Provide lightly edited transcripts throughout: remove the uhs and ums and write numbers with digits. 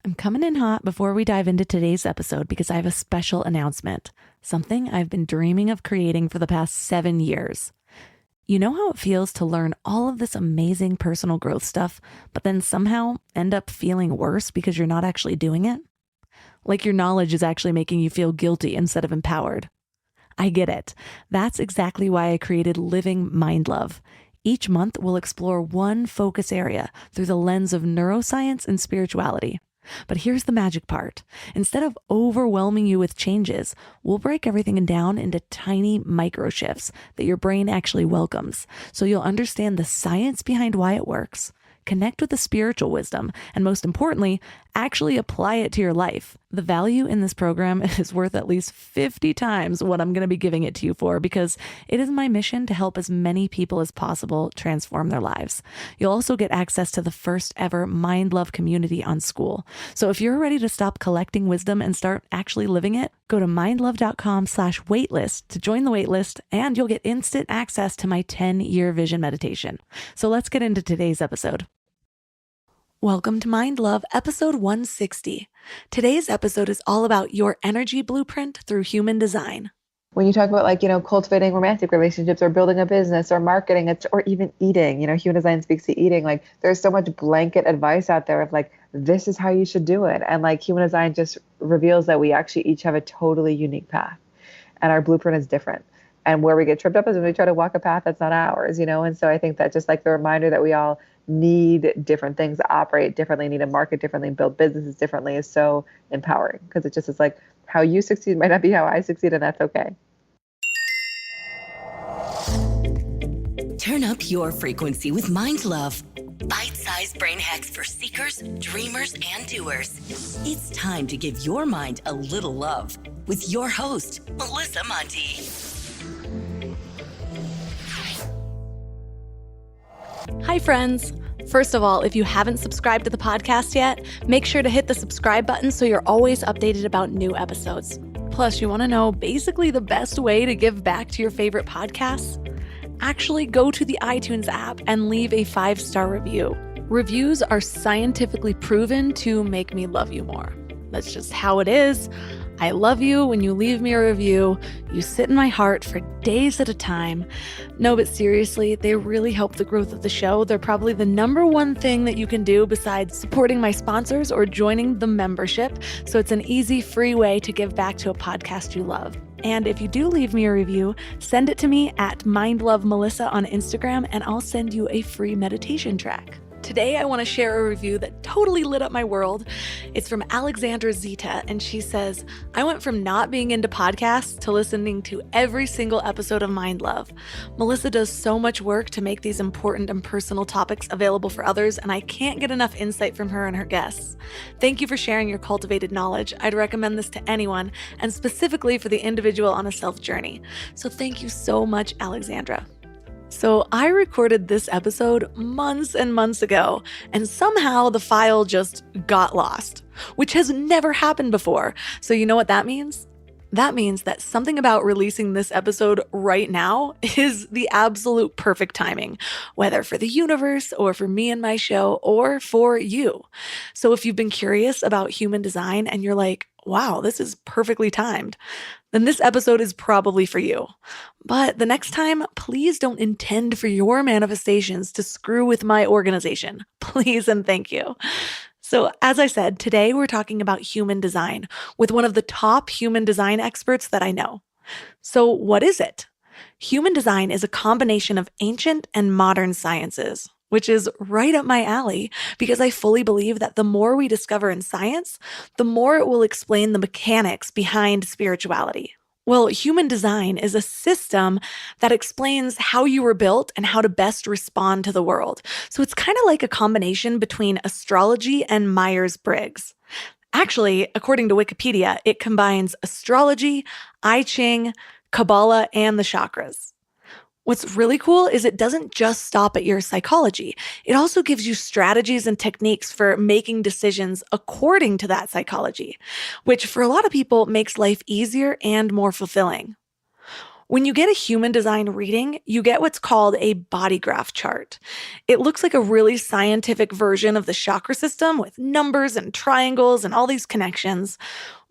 I'm coming in hot before we dive into today's episode because I have a special announcement, something I've been dreaming of creating for the past 7 years. You know how it feels to learn all of this amazing personal growth stuff, but then somehow end up feeling worse because you're not actually doing it? Like your knowledge is actually making you feel guilty instead of empowered. I get it. That's exactly why I created Living Mind Love. Each month, we'll explore one focus area through the lens of neuroscience and spirituality. But here's the magic part. Instead of overwhelming you with changes, we'll break everything down into tiny micro shifts that your brain actually welcomes, so you'll understand the science behind why it works, connect with the spiritual wisdom, and most importantly, actually apply it to your life. The value in this program is worth at least 50 times what I'm going to be giving it to you for, because it is my mission to help as many people as possible transform their lives. You'll also get access to the first ever Mind Love community on School. So if you're ready to stop collecting wisdom and start actually living it, go to mindlove.com/waitlist to join the waitlist, and you'll get instant access to my 10-year vision meditation. So let's get into today's episode. Welcome to Mind Love, episode 160. Today's episode is all about your energy blueprint through human design. When you talk about, cultivating romantic relationships or building a business or marketing or even eating, human design speaks to eating. Like there's so much blanket advice out there of this is how you should do it. And human design just reveals that we actually each have a totally unique path and our blueprint is different. And where we get tripped up is when we try to walk a path that's not ours, And so I think that just the reminder that we all need different things, operate differently, need to market differently, build businesses differently is so empowering, because it just is how you succeed might not be how I succeed, and that's okay. Turn up your frequency with Mind Love. Bite-sized brain hacks for seekers, dreamers, and doers. It's time to give your mind a little love with your host, Melissa Monti. Hi, friends. First of all, if you haven't subscribed to the podcast yet, make sure to hit the subscribe button so you're always updated about new episodes. Plus, you want to know basically the best way to give back to your favorite podcasts? Actually, go to the iTunes app and leave a 5-star review. Reviews are scientifically proven to make me love you more. That's just how it is. I love you when you leave me a review. You sit in my heart for days at a time. No, but seriously, they really help the growth of the show. They're probably the number one thing that you can do besides supporting my sponsors or joining the membership. So it's an easy, free way to give back to a podcast you love. And if you do leave me a review, send it to me at MindLoveMelissa on Instagram, and I'll send you a free meditation track. Today, I want to share a review that totally lit up my world. It's from Alexandra Zita, and she says, I went from not being into podcasts to listening to every single episode of Mind Love. Melissa does so much work to make these important and personal topics available for others, and I can't get enough insight from her and her guests. Thank you for sharing your cultivated knowledge. I'd recommend this to anyone, and specifically for the individual on a self-journey. So thank you so much, Alexandra. So I recorded this episode months and months ago, and somehow the file just got lost, which has never happened before. So you know what that means? That means that something about releasing this episode right now is the absolute perfect timing, whether for the universe or for me and my show or for you. So if you've been curious about human design and you're like, wow, this is perfectly timed, then this episode is probably for you. But the next time, please don't intend for your manifestations to screw with my organization. Please and thank you. So as I said, today we're talking about human design with one of the top human design experts that I know. So what is it? Human design is a combination of ancient and modern sciences, which is right up my alley because I fully believe that the more we discover in science, the more it will explain the mechanics behind spirituality. Well, human design is a system that explains how you were built and how to best respond to the world. So it's kind of like a combination between astrology and Myers-Briggs. Actually, according to Wikipedia, it combines astrology, Ching, Kabbalah, and the chakras. What's really cool is it doesn't just stop at your psychology. It also gives you strategies and techniques for making decisions according to that psychology, which for a lot of people makes life easier and more fulfilling. When you get a human design reading, you get what's called a BodyGraph chart. It looks like a really scientific version of the chakra system with numbers and triangles and all these connections.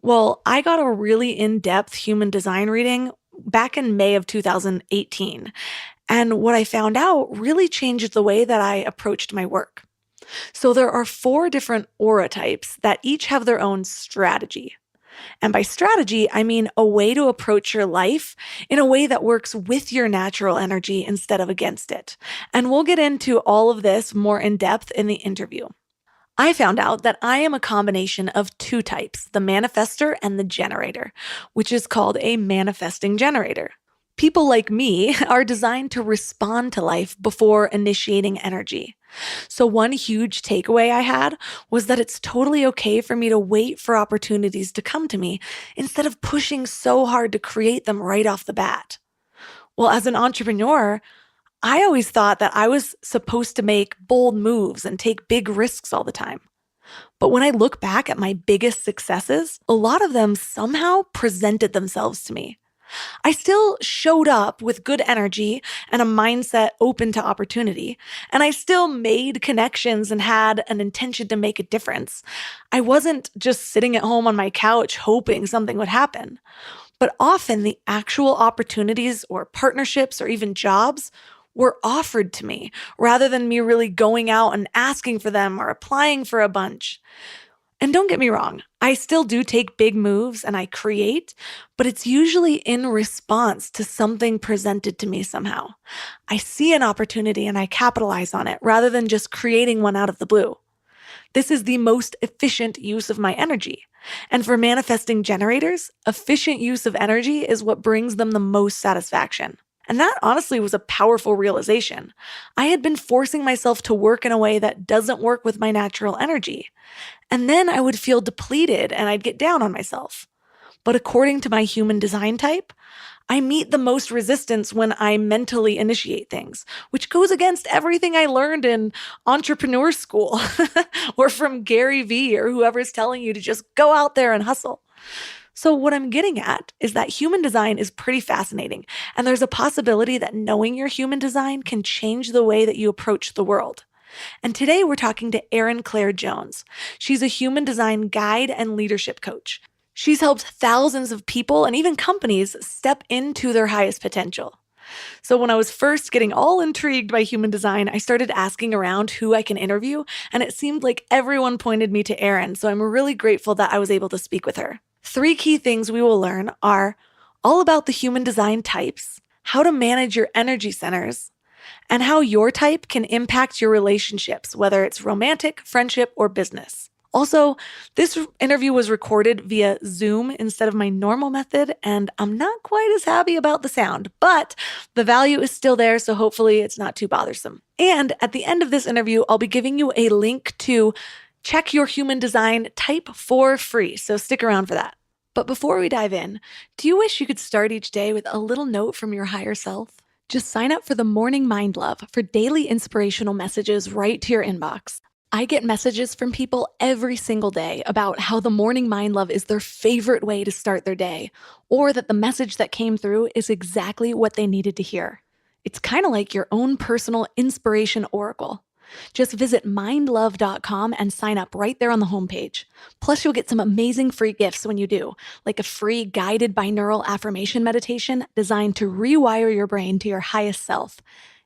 Well, I got a really in-depth human design reading back in May of 2018. And what I found out really changed the way that I approached my work. So there are 4 different aura types that each have their own strategy. And by strategy, I mean a way to approach your life in a way that works with your natural energy instead of against it. And we'll get into all of this more in depth in the interview. I found out that I am a combination of 2 types, the manifester and the generator, which is called a manifesting generator. People like me are designed to respond to life before initiating energy. So one huge takeaway I had was that it's totally okay for me to wait for opportunities to come to me instead of pushing so hard to create them right off the bat. Well, as an entrepreneur, I always thought that I was supposed to make bold moves and take big risks all the time. But when I look back at my biggest successes, a lot of them somehow presented themselves to me. I still showed up with good energy and a mindset open to opportunity, and I still made connections and had an intention to make a difference. I wasn't just sitting at home on my couch hoping something would happen. But often the actual opportunities or partnerships or even jobs were offered to me rather than me really going out and asking for them or applying for a bunch. And don't get me wrong, I still do take big moves and I create, but it's usually in response to something presented to me somehow. I see an opportunity and I capitalize on it rather than just creating one out of the blue. This is the most efficient use of my energy. And for manifesting generators, efficient use of energy is what brings them the most satisfaction. And that honestly was a powerful realization. I had been forcing myself to work in a way that doesn't work with my natural energy. And then I would feel depleted and I'd get down on myself. But according to my human design type, I meet the most resistance when I mentally initiate things, which goes against everything I learned in entrepreneur school or from Gary Vee or whoever's telling you to just go out there and hustle. So what I'm getting at is that human design is pretty fascinating, and there's a possibility that knowing your human design can change the way that you approach the world. And today we're talking to Erin Claire Jones. She's a human design guide and leadership coach. She's helped thousands of people and even companies step into their highest potential. So when I was first getting all intrigued by human design, I started asking around who I can interview, and it seemed like everyone pointed me to Erin, so I'm really grateful that I was able to speak with her. 3 key things we will learn are all about the human design types, how to manage your energy centers, and how your type can impact your relationships, whether it's romantic, friendship, or business. Also, this interview was recorded via Zoom instead of my normal method, and I'm not quite as happy about the sound, but the value is still there, so hopefully it's not too bothersome. And at the end of this interview, I'll be giving you a link to check your human design type for free, so stick around for that. But before we dive in, do you wish you could start each day with a little note from your higher self? Just sign up for the Morning Mind Love for daily inspirational messages right to your inbox. I get messages from people every single day about how the Morning Mind Love is their favorite way to start their day, or that the message that came through is exactly what they needed to hear. It's kind of like your own personal inspiration oracle. Just visit mindlove.com and sign up right there on the homepage. Plus, you'll get some amazing free gifts when you do, like a free guided binaural affirmation meditation designed to rewire your brain to your highest self.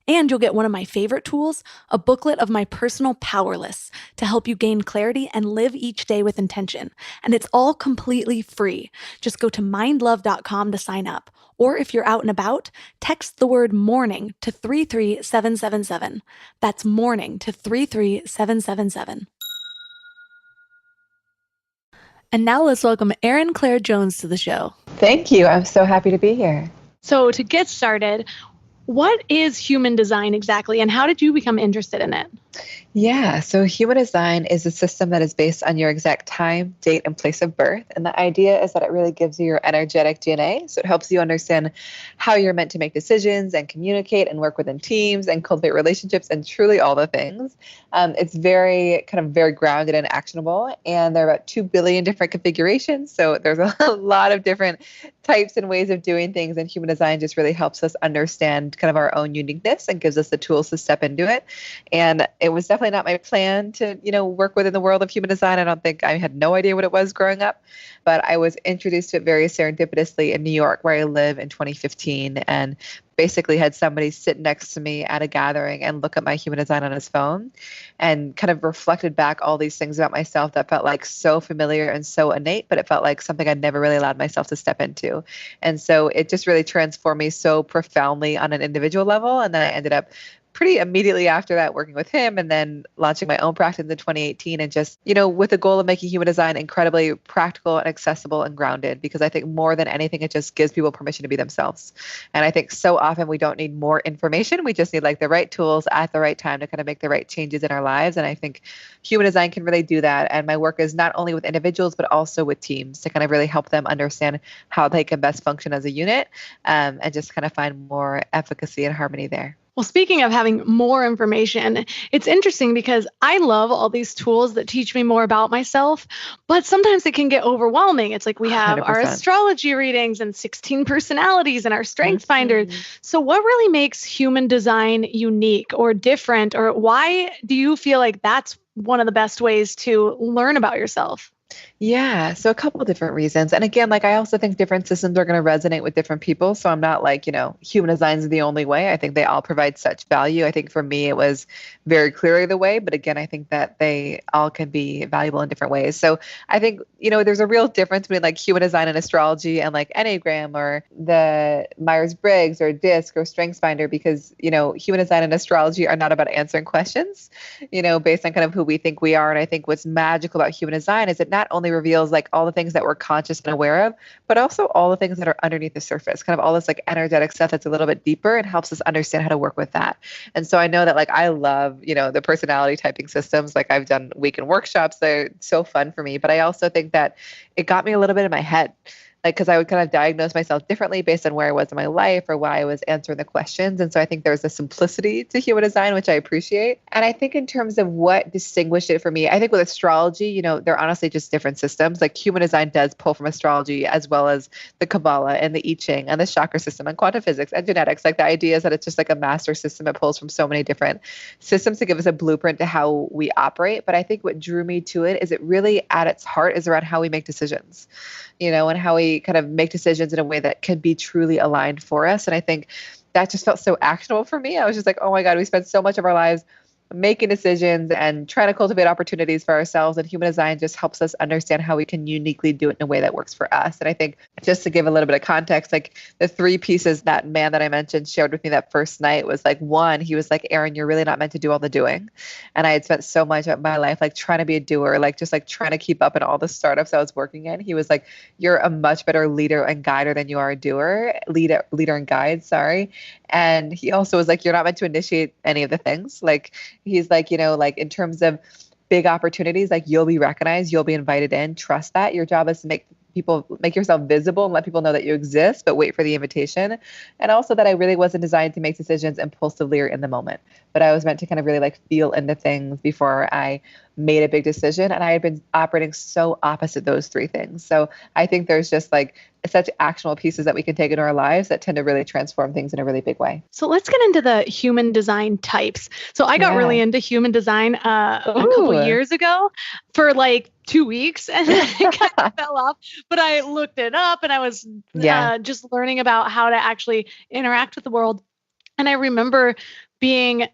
And you'll get one of my favorite tools, a booklet of my personal power lists to help you gain clarity and live each day with intention. And it's all completely free. Just go to mindlove.com to sign up. Or if you're out and about, text the word morning to 33777. That's morning to 33777. And now let's welcome Erin Claire Jones to the show. Thank you. I'm so happy to be here. So to get started, what is human design exactly, and how did you become interested in it? Yeah, so human design is a system that is based on your exact time, date, and place of birth. And the idea is that it really gives you your energetic DNA. So it helps you understand how you're meant to make decisions and communicate and work within teams and cultivate relationships and truly all the things. It's very grounded and actionable. And there are about 2 billion different configurations. So there's a lot of different types and ways of doing things, and human design just really helps us understand kind of our own uniqueness and gives us the tools to step into it. And it was definitely not my plan to, work within the world of human design. I don't think I had no idea what it was growing up, but I was introduced to it very serendipitously in New York, where I live, in 2015, and basically had somebody sit next to me at a gathering and look at my human design on his phone and kind of reflected back all these things about myself that felt like so familiar and so innate, but it felt like something I'd never really allowed myself to step into. And so it just really transformed me so profoundly on an individual level. And then I ended up pretty immediately after that working with him, and then launching my own practice in 2018, and just, with the goal of making human design incredibly practical and accessible and grounded, because I think more than anything, it just gives people permission to be themselves. And I think so often we don't need more information. We just need like the right tools at the right time to kind of make the right changes in our lives. And I think human design can really do that. And my work is not only with individuals, but also with teams to kind of really help them understand how they can best function as a unit, and just kind of find more efficacy and harmony there. Well, speaking of having more information, it's interesting because I love all these tools that teach me more about myself, but sometimes it can get overwhelming. It's like we have 100%. our astrology readings and 16 personalities and our strength finders. So what really makes human design unique or different, or why do you feel like that's one of the best ways to learn about yourself? Yeah, so a couple of different reasons. And again, like I also think different systems are going to resonate with different people. So I'm not like, human design is the only way. I think they all provide such value. I think for me, it was very clearly the way. But again, I think that they all can be valuable in different ways. So I think, there's a real difference between like human design and astrology and like Enneagram or the Myers-Briggs or DISC or StrengthsFinder, because, human design and astrology are not about answering questions, based on kind of who we think we are. And I think what's magical about human design is it not only reveals like all the things that we're conscious and aware of, but also all the things that are underneath the surface, kind of all this like energetic stuff that's a little bit deeper, and helps us understand how to work with that. And so I know that like I love, the personality typing systems. Like I've done weekend workshops. They're so fun for me. But I also think that it got me a little bit in my head. Like, because I would kind of diagnose myself differently based on where I was in my life or why I was answering the questions. And so I think there's a simplicity to human design, which I appreciate. And I think in terms of what distinguished it for me, I think with astrology, they're honestly just different systems. Like human design does pull from astrology, as well as the Kabbalah and the Ching and the chakra system and quantum physics and genetics. Like the idea is that it's just like a master system. It pulls from so many different systems to give us a blueprint to how we operate. But I think what drew me to it is it really at its heart is around how we make decisions, and how we kind of make decisions in a way that can be truly aligned for us. And I think that just felt so actionable for me. I was just like, oh my God, we spend so much of our lives making decisions and trying to cultivate opportunities for ourselves. And human design just helps us understand how we can uniquely do it in a way that works for us. And I think just to give a little bit of context, like the 3 pieces that man that I mentioned shared with me that first night was like, one, he was like, Erin, you're really not meant to do all the doing. And I had spent so much of my life like trying to be a doer, like just like trying to keep up in all the startups I was working in. He was like, you're a much better leader and guider than you are a doer, leader and guide, sorry. And he also was like, you're not meant to initiate any of the things. Like he's like, like in terms of big opportunities, like you'll be recognized, you'll be invited in, trust that. Your job is to make yourself visible and let people know that you exist, but wait for the invitation. And also that I really wasn't designed to make decisions impulsively or in the moment, but I was meant to kind of really like feel into things before I made a big decision. And I had been operating so opposite those 3 things. So I think there's just like such actionable pieces that we can take into our lives that tend to really transform things in a really big way. So let's get into the human design types. So I got really into human design a couple years ago for like 2 weeks, and then it kind of fell off. But I looked it up, and I was just learning about how to actually interact with the world. And I remember being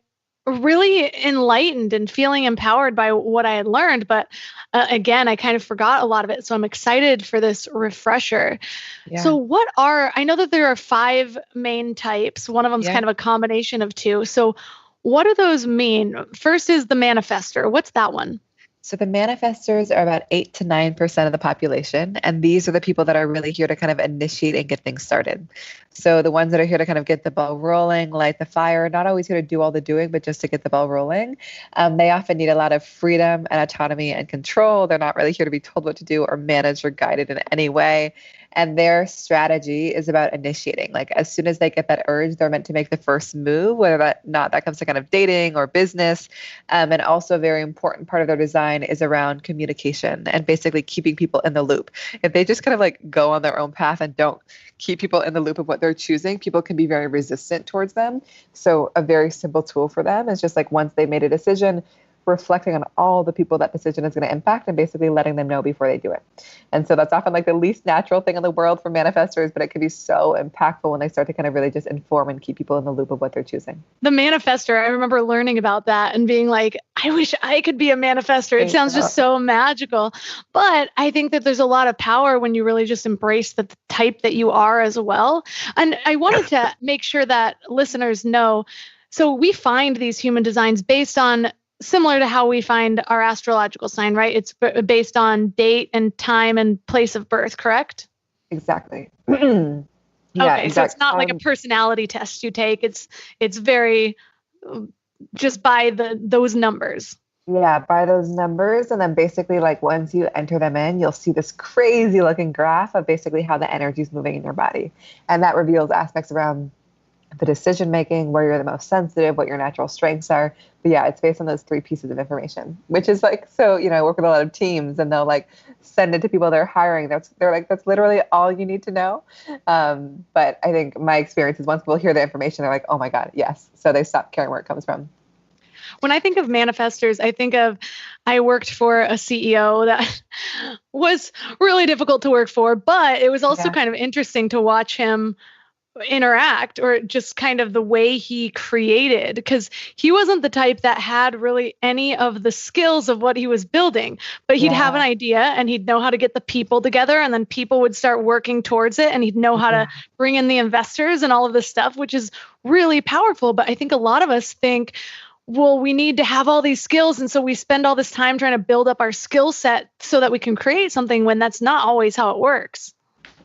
really enlightened and feeling empowered by what I had learned. But again, I kind of forgot a lot of it. So I'm excited for this refresher. Yeah. So I know that there are 5 main types. One of them is kind of a combination of 2. So what do those mean? First is the manifestor. What's that one? So the manifestors are about 8 to 9% of the population. And these are the people that are really here to kind of initiate and get things started. So the ones that are here to kind of get the ball rolling, light the fire, not always here to do all the doing, but just to get the ball rolling. They often need a lot of freedom and autonomy and control. They're not really here to be told what to do or managed or guided in any way. And their strategy is about initiating. Like as soon as they get that urge, they're meant to make the first move, whether that comes to kind of dating or business. And also a very important part of their design is around communication and basically keeping people in the loop. If they just kind of like go on their own path and don't keep people in the loop of what they're choosing, people can be very resistant towards them. So a very simple tool for them is just like once they made a decision, reflecting on all the people that decision is going to impact and basically letting them know before they do it. And so that's often like the least natural thing in the world for manifestors, but it can be so impactful when they start to kind of really just inform and keep people in the loop of what they're choosing. The manifestor, I remember learning about that and being like, I wish I could be a manifestor. It sounds just so magical. But I think that there's a lot of power when you really just embrace the type that you are as well. And I wanted to make sure that listeners know. So we find these human designs based on similar to how we find our astrological sign, right? It's based on date and time and place of birth, correct? Exactly. Okay, so it's not like a personality test you take. It's very just by those numbers. Yeah, by those numbers. And then basically like once you enter them in, you'll see this crazy looking graph of basically how the energy is moving in your body. And that reveals aspects around the decision making, where you're the most sensitive, what your natural strengths are. But yeah, it's based on those 3 pieces of information, which is like, so, I work with a lot of teams and they'll like send it to people they're hiring. They're like, that's literally all you need to know. But I think my experience is once people hear the information, they're like, oh my God, yes. So they stop caring where it comes from. When I think of manifestors, I worked for a CEO that was really difficult to work for, but it was also kind of interesting to watch him interact, or just kind of the way he created, because he wasn't the type that had really any of the skills of what he was building, but he'd have an idea and he'd know how to get the people together, and then people would start working towards it, and he'd know how to bring in the investors and all of this stuff, which is really powerful. But I think a lot of us think, well, we need to have all these skills, and so we spend all this time trying to build up our skill set so that we can create something, when that's not always how it works.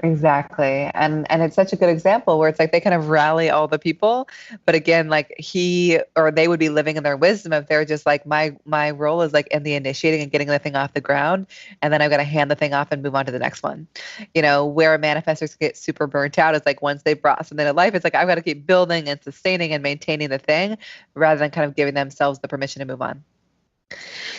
Exactly. And it's such a good example where it's like they kind of rally all the people, but again, like he or they would be living in their wisdom if they're just like, my role is like in the initiating and getting the thing off the ground, and then I've got to hand the thing off and move on to the next one. Where manifestors get super burnt out is like once they brought something to life, it's like I've got to keep building and sustaining and maintaining the thing rather than kind of giving themselves the permission to move on.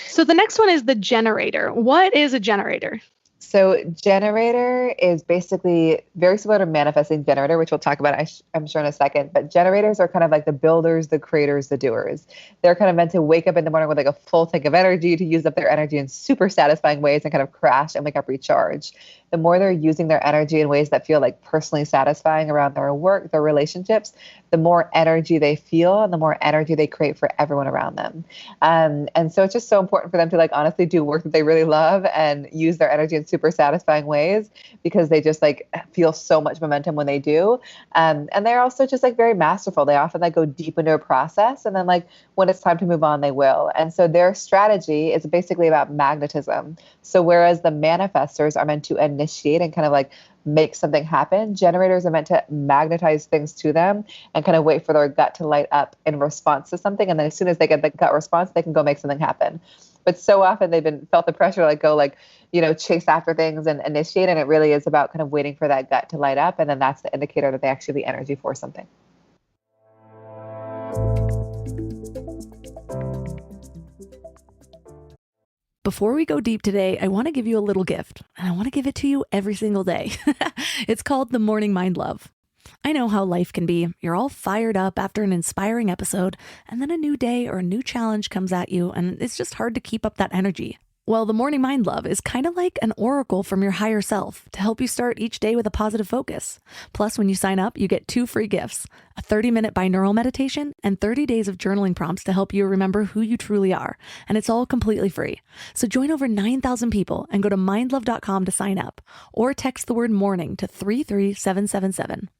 So the next one is the generator. What is a generator? So generator is basically very similar to manifesting generator, which we'll talk about, I'm sure, in a second. But generators are kind of like the builders, the creators, the doers. They're kind of meant to wake up in the morning with like a full tank of energy, to use up their energy in super satisfying ways and kind of crash and wake up recharged. The more they're using their energy in ways that feel like personally satisfying around their work, their relationships, the more energy they feel and the more energy they create for everyone around them. And so it's just so important for them to like honestly do work that they really love and use their energy in super satisfying ways, because they just like feel so much momentum when they do. And they're also just like very masterful. They often like go deep into a process, and then like when it's time to move on, they will. And so their strategy is basically about magnetism. So whereas the manifestors are meant to initiate and kind of like make something happen, generators are meant to magnetize things to them and kind of wait for their gut to light up in response to something. And then as soon as they get the gut response, they can go make something happen. But so often they've felt the pressure to like go like, chase after things and initiate. And it really is about kind of waiting for that gut to light up. And then that's the indicator that they actually have the energy for something. Before we go deep today, I want to give you a little gift, and I want to give it to you every single day. It's called the Morning Mind Love. I know how life can be. You're all fired up after an inspiring episode, and then a new day or a new challenge comes at you, and it's just hard to keep up that energy. Well, the Morning Mind Love is kind of like an oracle from your higher self to help you start each day with a positive focus. Plus, when you sign up, you get 2 free gifts, a 30-minute binaural meditation and 30 days of journaling prompts to help you remember who you truly are. And it's all completely free. So join over 9,000 people and go to mindlove.com to sign up, or text the word morning to 33777.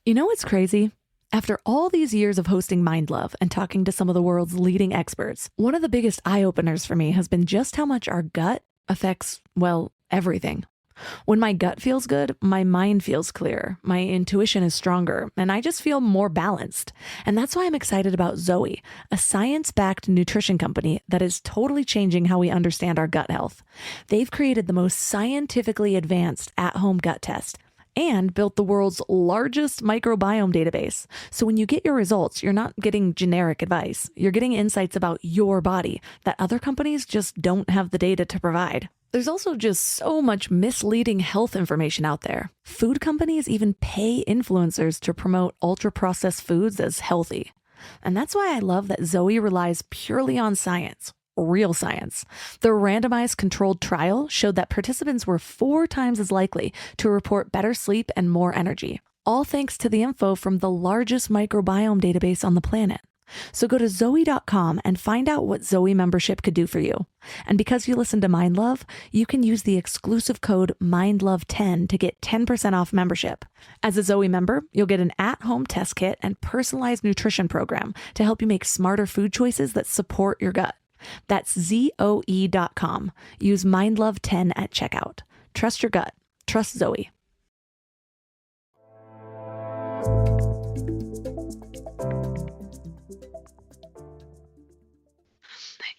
You know what's crazy? After all these years of hosting Mind Love and talking to some of the world's leading experts, one of the biggest eye-openers for me has been just how much our gut affects, well, everything. When my gut feels good, my mind feels clear, my intuition is stronger, and I just feel more balanced. And that's why I'm excited about Zoe, a science-backed nutrition company that is totally changing how we understand our gut health. They've created the most scientifically advanced at-home gut test and built the world's largest microbiome database. So when you get your results, you're not getting generic advice. You're getting insights about your body that other companies just don't have the data to provide. There's also just so much misleading health information out there. Food companies even pay influencers to promote ultra-processed foods as healthy. And that's why I love that Zoe relies purely on science. Real science. The randomized controlled trial showed that participants were 4 times as likely to report better sleep and more energy, all thanks to the info from the largest microbiome database on the planet. So go to Zoe.com and find out what Zoe membership could do for you. And because you listen to Mind Love, you can use the exclusive code MINDLOVE10 to get 10% off membership. As a Zoe member, you'll get an at-home test kit and personalized nutrition program to help you make smarter food choices that support your gut. That's Zoe.com. Use MindLove10 at checkout. Trust your gut. Trust Zoe.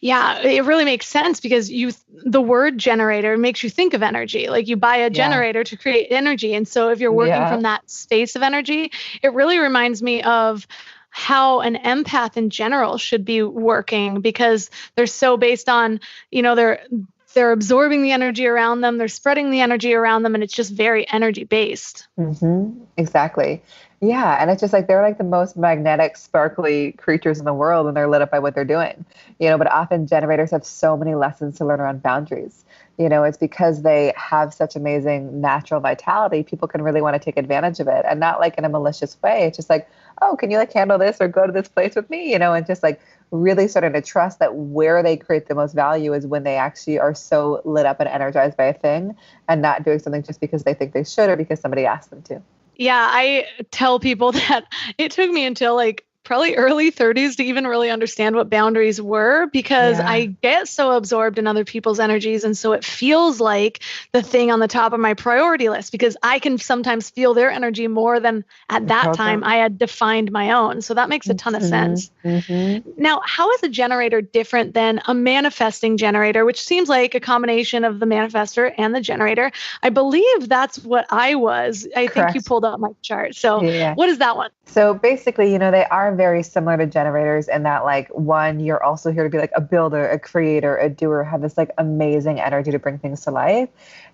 Yeah, it really makes sense because the word generator makes you think of energy. Like you buy a generator to create energy. And so if you're working from that space of energy, it really reminds me of how an empath in general should be working, because they're so based on, they're absorbing the energy around them, they're spreading the energy around them, and it's just very energy based. Mm-hmm. Exactly. Yeah. And it's just like, they're like the most magnetic, sparkly creatures in the world, and they're lit up by what they're doing, but often generators have so many lessons to learn around boundaries. It's because they have such amazing natural vitality. People can really want to take advantage of it, and not like in a malicious way. It's just like, oh, can you like handle this or go to this place with me? And just like really starting to trust that where they create the most value is when they actually are so lit up and energized by a thing, and not doing something just because they think they should or because somebody asked them to. Yeah, I tell people that it took me until like probably early 30s to even really understand what boundaries were, because I get so absorbed in other people's energies. And so it feels like the thing on the top of my priority list, because I can sometimes feel their energy more than at that time I had defined my own. So that makes a ton of sense. Mm-hmm. Now, how is a generator different than a manifesting generator, which seems like a combination of the manifestor and the generator? I believe that's what I was. I think you pulled up my chart. So what is that one? So basically, they are very similar to generators in that, like, one, you're also here to be like a builder, a creator, a doer, have this like amazing energy to bring things to life.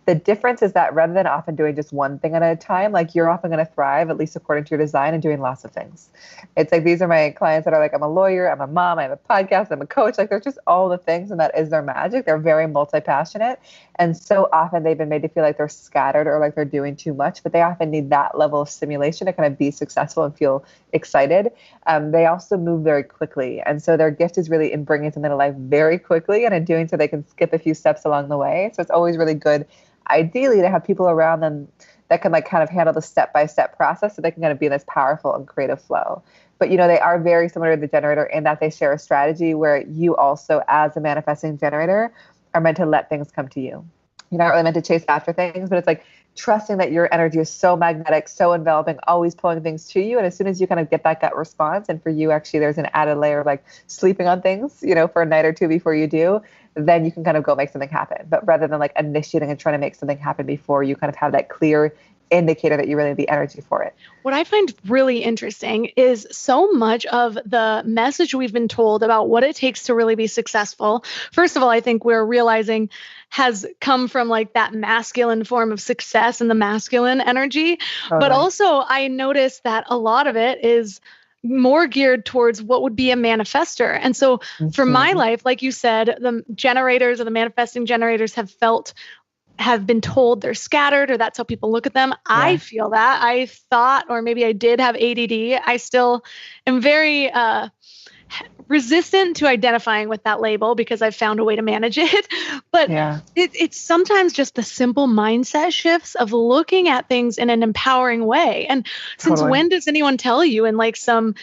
The difference is that rather than often doing just one thing at a time, like you're often going to thrive, at least according to your design, and doing lots of things. It's like, these are my clients that are like, I'm a lawyer, I'm a mom, I have a podcast, I'm a coach. Like, they're just all the things, and that is their magic. They're very multi-passionate. And so often they've been made to feel like they're scattered or like they're doing too much, but they often need that level of stimulation to kind of be successful and feel excited. They also move very quickly. And so their gift is really in bringing something to life very quickly, and in doing so, they can skip a few steps along the way. So it's always really good, ideally, to have people around them that can like kind of handle the step-by-step process, so they can kind of be in this powerful and creative flow. But, they are very similar to the generator in that they share a strategy where you also, as a manifesting generator, are meant to let things come to you. You're not really meant to chase after things, but it's like trusting that your energy is so magnetic, so enveloping, always pulling things to you. And as soon as you kind of get that gut response, and for you, actually, there's an added layer of like sleeping on things, for a night or two before you do, then you can kind of go make something happen. But rather than like initiating and trying to make something happen before you kind of have that clear indicator that you really have the energy for it. What I find really interesting is so much of the message we've been told about what it takes to really be successful. First of all, I think we're realizing has come from like that masculine form of success and the masculine energy. Totally. But also I noticed that a lot of it is more geared towards what would be a manifester. And so for my life, like you said, the generators or the manifesting generators have been told they're scattered, or that's how people look at them. Yeah. I feel that. I thought, or maybe I did have ADD. I still am very resistant to identifying with that label because I've found a way to manage it. But it's sometimes just the simple mindset shifts of looking at things in an empowering way. And since when does anyone tell you in like some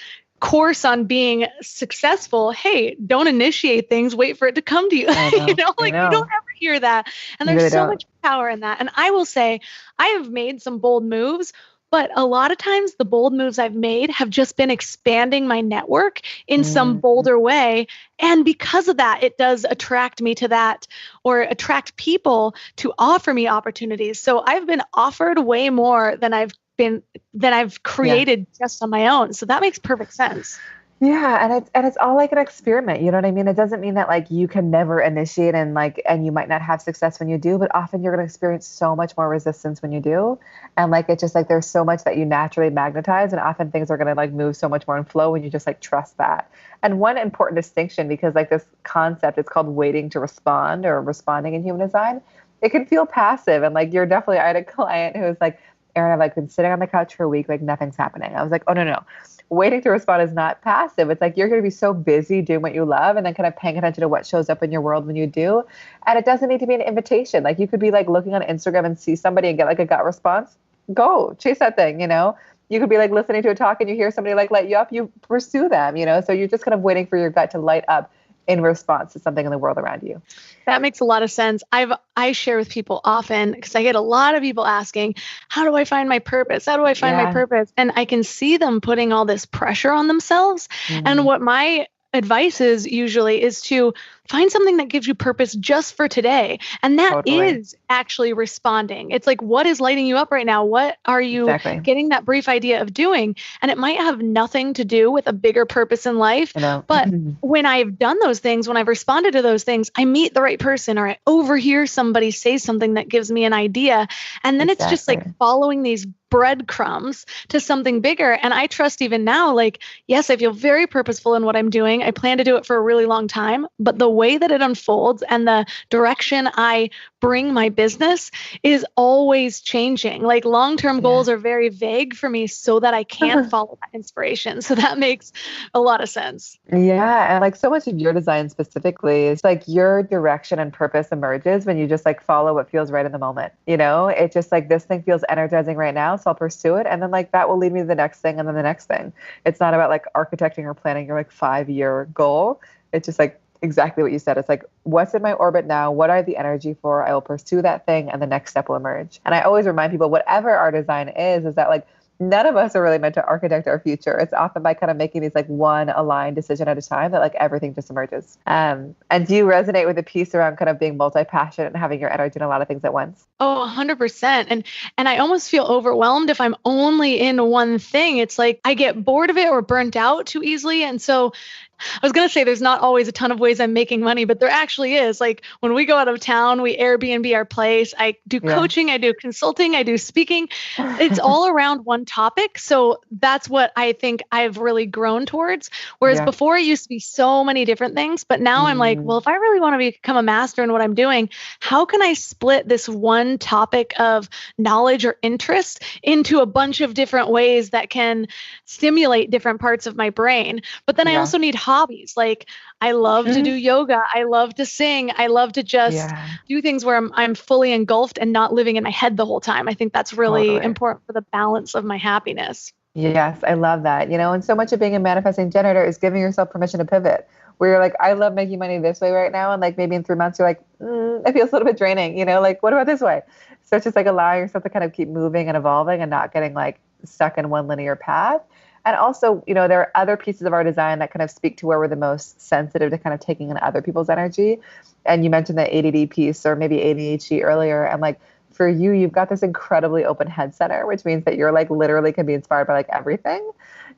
course on being successful, hey, don't initiate things, wait for it to come to you. You don't ever hear that. And there's so much power in that. And I will say, I have made some bold moves, but a lot of times the bold moves I've made have just been expanding my network in some bolder way. And because of that, it does attract me to that, or attract people to offer me opportunities. So I've been offered way more than I've created just on my own. So that makes perfect sense. Yeah. And it's all like an experiment. You know what I mean? It doesn't mean that like you can never initiate and you might not have success when you do, but often you're going to experience so much more resistance when you do. And like, it's just like, there's so much that you naturally magnetize, and often things are going to like move so much more in flow when you just like trust that. And one important distinction, because like this concept, it's called waiting to respond, or responding in human design. It can feel passive. And like, I had a client who was like, Erin, I've like been sitting on the couch for a week, like nothing's happening. I was like, oh no. Waiting to respond is not passive. It's like you're going to be so busy doing what you love, and then kind of paying attention to what shows up in your world when you do. And it doesn't need to be an invitation. Like you could be like looking on Instagram and see somebody and get like a gut response. Go chase that thing, you know? You could be like listening to a talk and you hear somebody like light you up, you pursue them, you know? So you're just kind of waiting for your gut to light up in response to something in the world around you. That makes a lot of sense. I share with people often, because I get a lot of people asking, how do I find my purpose? How do I find my purpose? And I can see them putting all this pressure on themselves. And what my advice is usually is to find something that gives you purpose just for today. And that is actually responding. It's like, what is lighting you up right now? What are you getting that brief idea of doing? And it might have nothing to do with a bigger purpose in life. But when I've done those things, when I've responded to those things, I meet the right person, or I overhear somebody say something that gives me an idea. And then it's just like following these breadcrumbs to something bigger. And I trust even now, like, yes, I feel very purposeful in what I'm doing. I plan to do it for a really long time, but the way that it unfolds and the direction I bring my business is always changing. Like long-term goals are very vague for me, so that I can follow that inspiration. So that makes a lot of sense. Yeah. And like so much of your design specifically is like your direction and purpose emerges when you just like follow what feels right in the moment. You know, it's just like, this thing feels energizing right now, so I'll pursue it. And then like that will lead me to the next thing, and then the next thing. It's not about like architecting or planning your like 5-year goal. It's just like exactly what you said. It's like, what's in my orbit now? What I have the energy for? I will pursue that thing, and the next step will emerge. And I always remind people, whatever our design is that like none of us are really meant to architect our future. It's often by kind of making these like one aligned decision at a time that like everything just emerges. And do you resonate with the piece around kind of being multi-passionate and having your energy in a lot of things at once? Oh, 100%. And I almost feel overwhelmed if I'm only in one thing. It's like I get bored of it or burnt out too easily. And so I was going to say there's not always a ton of ways I'm making money, but there actually is. Like when we go out of town, we Airbnb our place. I do coaching, I do consulting, I do speaking. It's all around one topic. So that's what I think I've really grown towards. Whereas before, it used to be so many different things. But now I'm like, well, if I really want to become a master in what I'm doing, how can I split this one topic of knowledge or interest into a bunch of different ways that can stimulate different parts of my brain? But then I also need hobbies. Like I love to do yoga. I love to sing. I love to just do things where I'm fully engulfed and not living in my head the whole time. I think that's really important for the balance of my happiness. Yes, I love that. You know, and so much of being a manifesting generator is giving yourself permission to pivot, where you're like, I love making money this way right now. And like maybe in 3 months, you're like, it feels a little bit draining, you know, like what about this way? So it's just like allowing yourself to kind of keep moving and evolving and not getting like stuck in one linear path. And also, you know, there are other pieces of our design that kind of speak to where we're the most sensitive to kind of taking in other people's energy. And you mentioned the ADD piece, or maybe ADHD earlier. And like for you, you've got this incredibly open head center, which means that you're like literally can be inspired by like everything,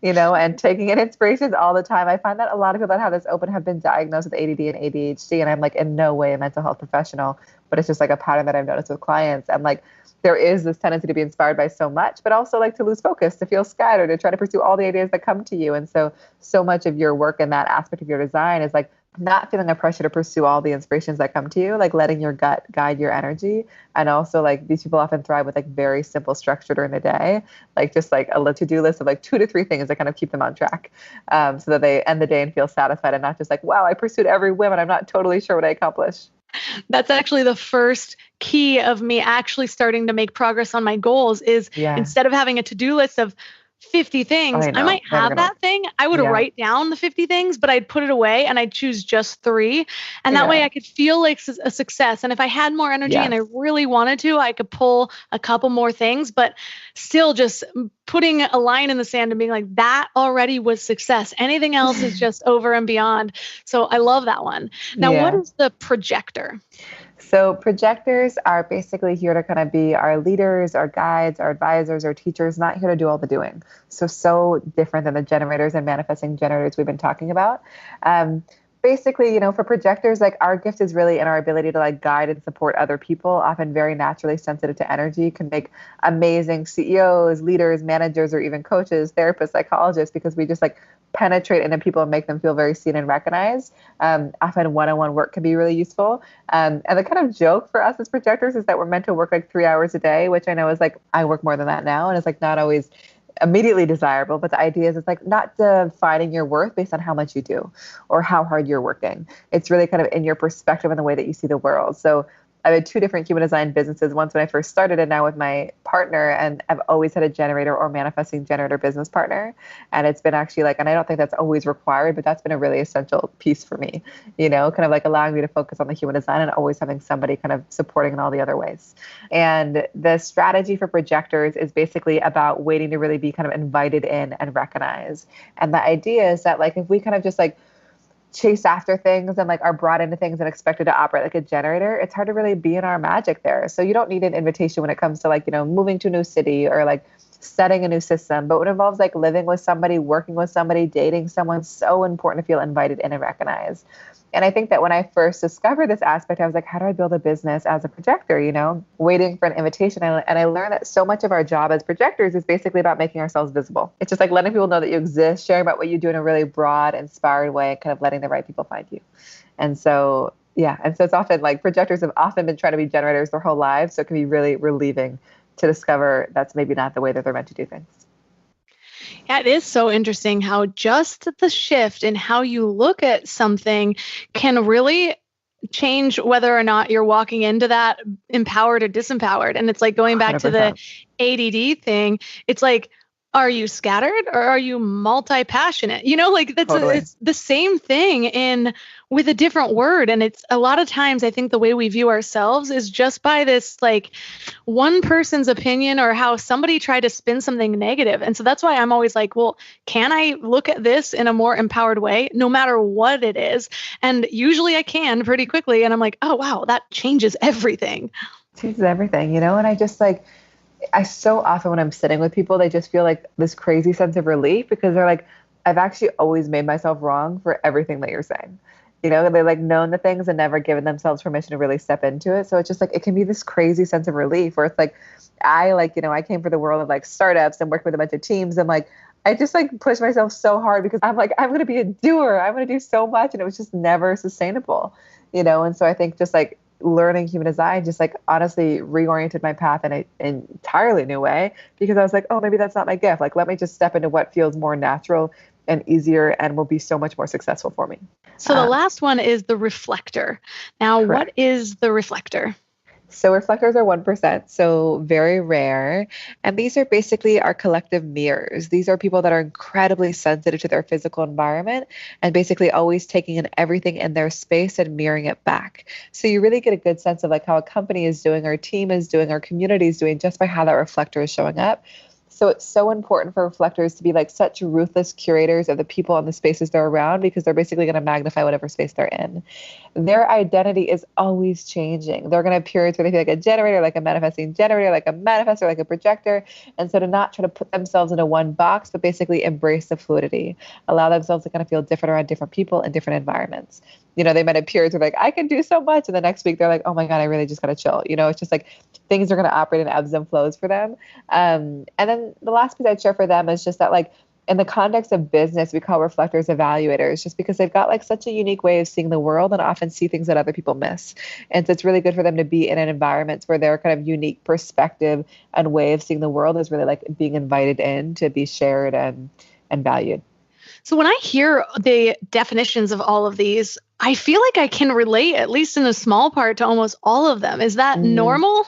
you know, and taking in inspirations all the time. I find that a lot of people that have this open have been diagnosed with ADD and ADHD. And I'm like in no way a mental health professional, but it's just like a pattern that I've noticed with clients. And like, there is this tendency to be inspired by so much, but also like to lose focus, to feel scattered, to try to pursue all the ideas that come to you. And so much of your work in that aspect of your design is like not feeling a pressure to pursue all the inspirations that come to you, like letting your gut guide your energy. And also like these people often thrive with like very simple structure during the day, like just like a to-do list of like 2 to 3 things that kind of keep them on track, so that they end the day and feel satisfied and not just like, wow, I pursued every whim and I'm not totally sure what I accomplished. That's actually the first key of me actually starting to make progress on my goals is instead of having a to-do list of 50 things. I I know. might Never have gonna. that thing. I would Yeah. write down the 50 things, but I'd put it away and I'd choose just 3. And that way Yeah. I could feel like a success. And if I had more energy and I Yes. really wanted to, I could pull a couple more things, but still just putting a line in the sand and being like, that already was success. Anything else is just over and beyond. So I love that one. Now, what Yeah. is the projector? So projectors are basically here to kind of be our leaders, our guides, our advisors, our teachers, not here to do all the doing. So different than the generators and manifesting generators we've been talking about. Basically, for projectors, like our gift is really in our ability to like guide and support other people, often very naturally sensitive to energy, can make amazing CEOs, leaders, managers, or even coaches, therapists, psychologists, because we just like penetrate into people and make them feel very seen and recognized. Often one-on-one work can be really useful. And the kind of joke for us as projectors is that we're meant to work like 3 hours a day, which I know is like, I work more than that now. And it's like not always immediately desirable, but the idea is it's like not defining your worth based on how much you do or how hard you're working. It's really kind of in your perspective and the way that you see the world. So I had 2 different human design businesses, once when I first started and now with my partner. And I've always had a generator or manifesting generator business partner. And it's been actually like, and I don't think that's always required, but that's been a really essential piece for me, kind of like allowing me to focus on the human design and always having somebody kind of supporting in all the other ways. And the strategy for projectors is basically about waiting to really be kind of invited in and recognized. And the idea is that like, if we kind of just like chase after things and like are brought into things and expected to operate like a generator, it's hard to really be in our magic there. So you don't need an invitation when it comes to like, moving to a new city or like setting a new system. But when it involves like living with somebody, working with somebody, dating someone, so important to feel invited in and recognized. And I think that when I first discovered this aspect, I was like, how do I build a business as a projector, waiting for an invitation? And I learned that so much of our job as projectors is basically about making ourselves visible. It's just like letting people know that you exist, sharing about what you do in a really broad, inspired way, and kind of letting the right people find you. And so, yeah. And so it's often like projectors have often been trying to be generators their whole lives. So it can be really relieving to discover that's maybe not the way that they're meant to do things. Yeah, it is so interesting how just the shift in how you look at something can really change whether or not you're walking into that empowered or disempowered. And it's like going back to the 100%. ADD thing. It's like, are you scattered or are you multi-passionate? Like that's Totally. it's the same thing with a different word. And it's a lot of times I think the way we view ourselves is just by this like one person's opinion or how somebody tried to spin something negative. And so that's why I'm always like, well, can I look at this in a more empowered way, no matter what it is? And usually I can pretty quickly. And I'm like, oh, wow, that changes everything. Changes everything, and I just like, I so often when I'm sitting with people, they just feel like this crazy sense of relief because they're like, I've actually always made myself wrong for everything that you're saying. They're like known the things and never given themselves permission to really step into it. So it's just like, it can be this crazy sense of relief where it's like, I came from the world of like startups and working with a bunch of teams. And like, I just like pushed myself so hard because I'm like, I'm going to be a doer. I'm going to do so much. And it was just never sustainable, And so I think just like, learning human design just like honestly reoriented my path in an entirely new way because I was like, oh, maybe that's not my gift. Like, let me just step into what feels more natural and easier and will be so much more successful for me. So the last one is the reflector. Now, Correct. What is the reflector? So reflectors are 1%, so very rare. And these are basically our collective mirrors. These are people that are incredibly sensitive to their physical environment and basically always taking in everything in their space and mirroring it back. So you really get a good sense of like how a company is doing, our team is doing, our community is doing just by how that reflector is showing up. So it's so important for reflectors to be like such ruthless curators of the people and the spaces they're around because they're basically going to magnify whatever space they're in. Their identity is always changing. They're going to have periods where they feel like a generator, like a manifesting generator, like a manifestor, like a projector. And so to not try to put themselves into one box, but basically embrace the fluidity, allow themselves to kind of feel different around different people and different environments. They might have periods where like, I can do so much. And the next week they're like, oh my God, I really just got to chill. It's just like things are going to operate in ebbs and flows for them. And then the last piece I'd share for them is just that like, in the context of business, we call reflectors evaluators just because they've got like such a unique way of seeing the world and often see things that other people miss. And so it's really good for them to be in an environment where their kind of unique perspective and way of seeing the world is really like being invited in to be shared and valued. So when I hear the definitions of all of these, I feel like I can relate, at least in a small part, to almost all of them. Is that normal?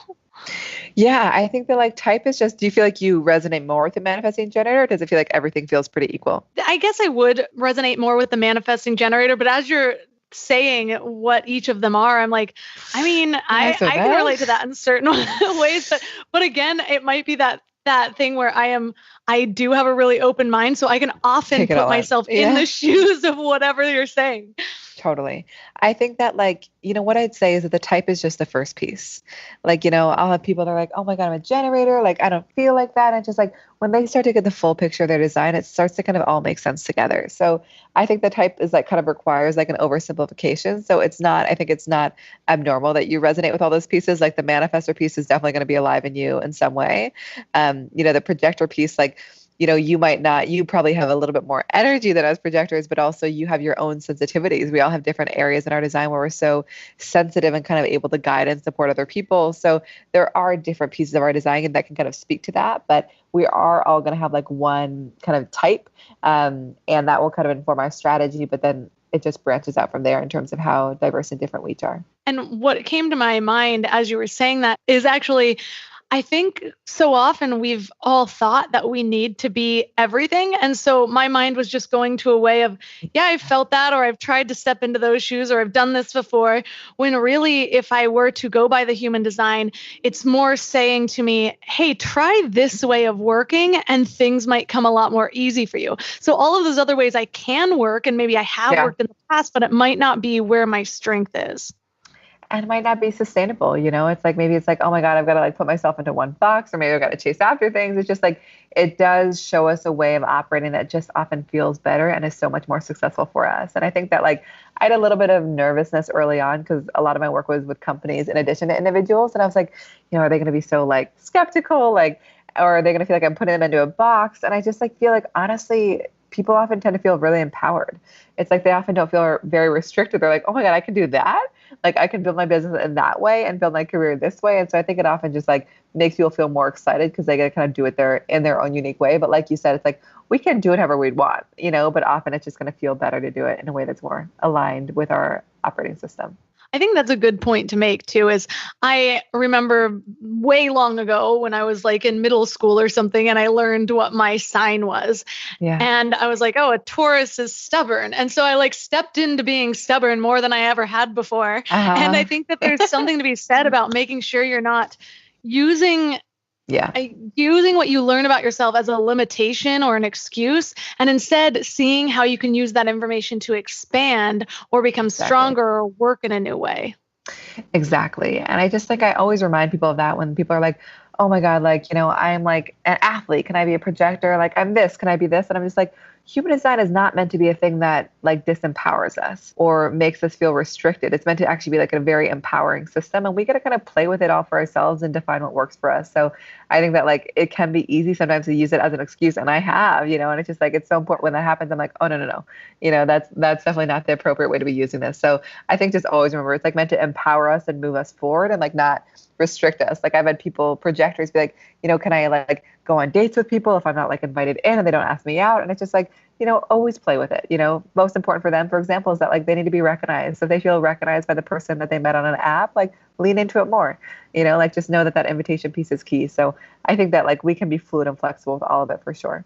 Yeah, I think that like type is just, do you feel like you resonate more with the manifesting generator? Or does it feel like everything feels pretty equal? I guess I would resonate more with the manifesting generator, but as you're saying what each of them are, I'm like, I mean, Yeah, so I can relate to that that in certain ways, but again, it might be that thing where I do have a really open mind, so I can often take it put all in. myself in Yeah. the shoes of whatever you're saying. Totally. I think that like, what I'd say is that the type is just the first piece. Like, I'll have people that are like, oh my God, I'm a generator. Like, I don't feel like that. And just like when they start to get the full picture of their design, it starts to kind of all make sense together. So I think the type is like kind of requires like an oversimplification. So I think it's not abnormal that you resonate with all those pieces. Like the manifestor piece is definitely going to be alive in you in some way. The projector piece, like, you probably have a little bit more energy than us projectors, but also you have your own sensitivities. We all have different areas in our design where we're so sensitive and kind of able to guide and support other people. So there are different pieces of our design that can kind of speak to that, but we are all going to have like one kind of type, and that will kind of inform our strategy, but then it just branches out from there in terms of how diverse and different we each are. And what came to my mind as you were saying that is actually, I think so often we've all thought that we need to be everything. And so my mind was just going to a way of, yeah, I've felt that, or I've tried to step into those shoes, or I've done this before. When really, if I were to go by the human design, it's more saying to me, hey, try this way of working and things might come a lot more easy for you. So all of those other ways I can work, and maybe I have worked in the past, but it might not be where my strength is. And it might not be sustainable. It's like, maybe it's like, oh my God, I've got to like put myself into one box, or maybe I've got to chase after things. It's just like, it does show us a way of operating that just often feels better and is so much more successful for us. And I think that like, I had a little bit of nervousness early on because a lot of my work was with companies in addition to individuals. And I was like, are they going to be so like skeptical? Like, or are they going to feel like I'm putting them into a box? And I just like feel like, honestly, people often tend to feel really empowered. It's like they often don't feel very restricted. They're like, oh my God, I can do that. Like I can build my business in that way and build my career this way. And so I think it often just like makes people feel more excited because they get to kind of do it in their own unique way. But like you said, it's like we can do it however we'd want, but often it's just going to feel better to do it in a way that's more aligned with our operating system. I think that's a good point to make too, is I remember way long ago when I was like in middle school or something, and I learned what my sign was. Yeah. And I was like, oh, a Taurus is stubborn. And so I like stepped into being stubborn more than I ever had before. Uh-huh. And I think that there's something to be said about making sure you're not using what you learn about yourself as a limitation or an excuse, and instead seeing how you can use that information to expand or become stronger or work in a new way. Exactly. And I just think I always remind people of that when people are like, oh my God, like, I'm like an athlete. Can I be a projector? Like I'm this, can I be this? And I'm just like, human design is not meant to be a thing that like disempowers us or makes us feel restricted. It's meant to actually be like a very empowering system, and we got to kind of play with it all for ourselves and define what works for us. So I think that like it can be easy sometimes to use it as an excuse, and I have, and it's just like, it's so important when that happens. I'm like, oh no. That's definitely not the appropriate way to be using this. So I think just always remember it's like meant to empower us and move us forward and like not restrict us. Like I've had people, projectors, be like, can I like go on dates with people if I'm not like invited in and they don't ask me out? And it's just like, always play with it. Most important for them, for example, is that like they need to be recognized. So if they feel recognized by the person that they met on an app, like lean into it more, like just know that invitation piece is key. So I think that like we can be fluid and flexible with all of it for sure.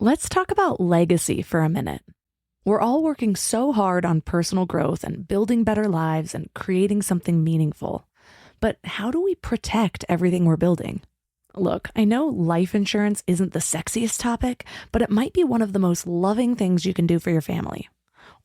Let's talk about legacy for a minute. We're all working so hard on personal growth and building better lives and creating something meaningful. But how do we protect everything we're building? Look, I know life insurance isn't the sexiest topic, but it might be one of the most loving things you can do for your family.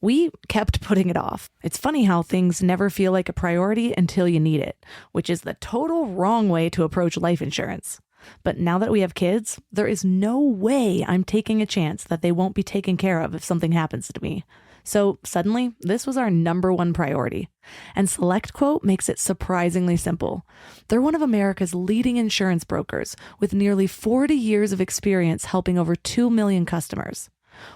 We kept putting it off. It's funny how things never feel like a priority until you need it, which is the total wrong way to approach life insurance. But now that we have kids, there is no way I'm taking a chance that they won't be taken care of if something happens to me. So suddenly, this was our number one priority. And SelectQuote makes it surprisingly simple. They're one of America's leading insurance brokers with nearly 40 years of experience helping over 2 million customers.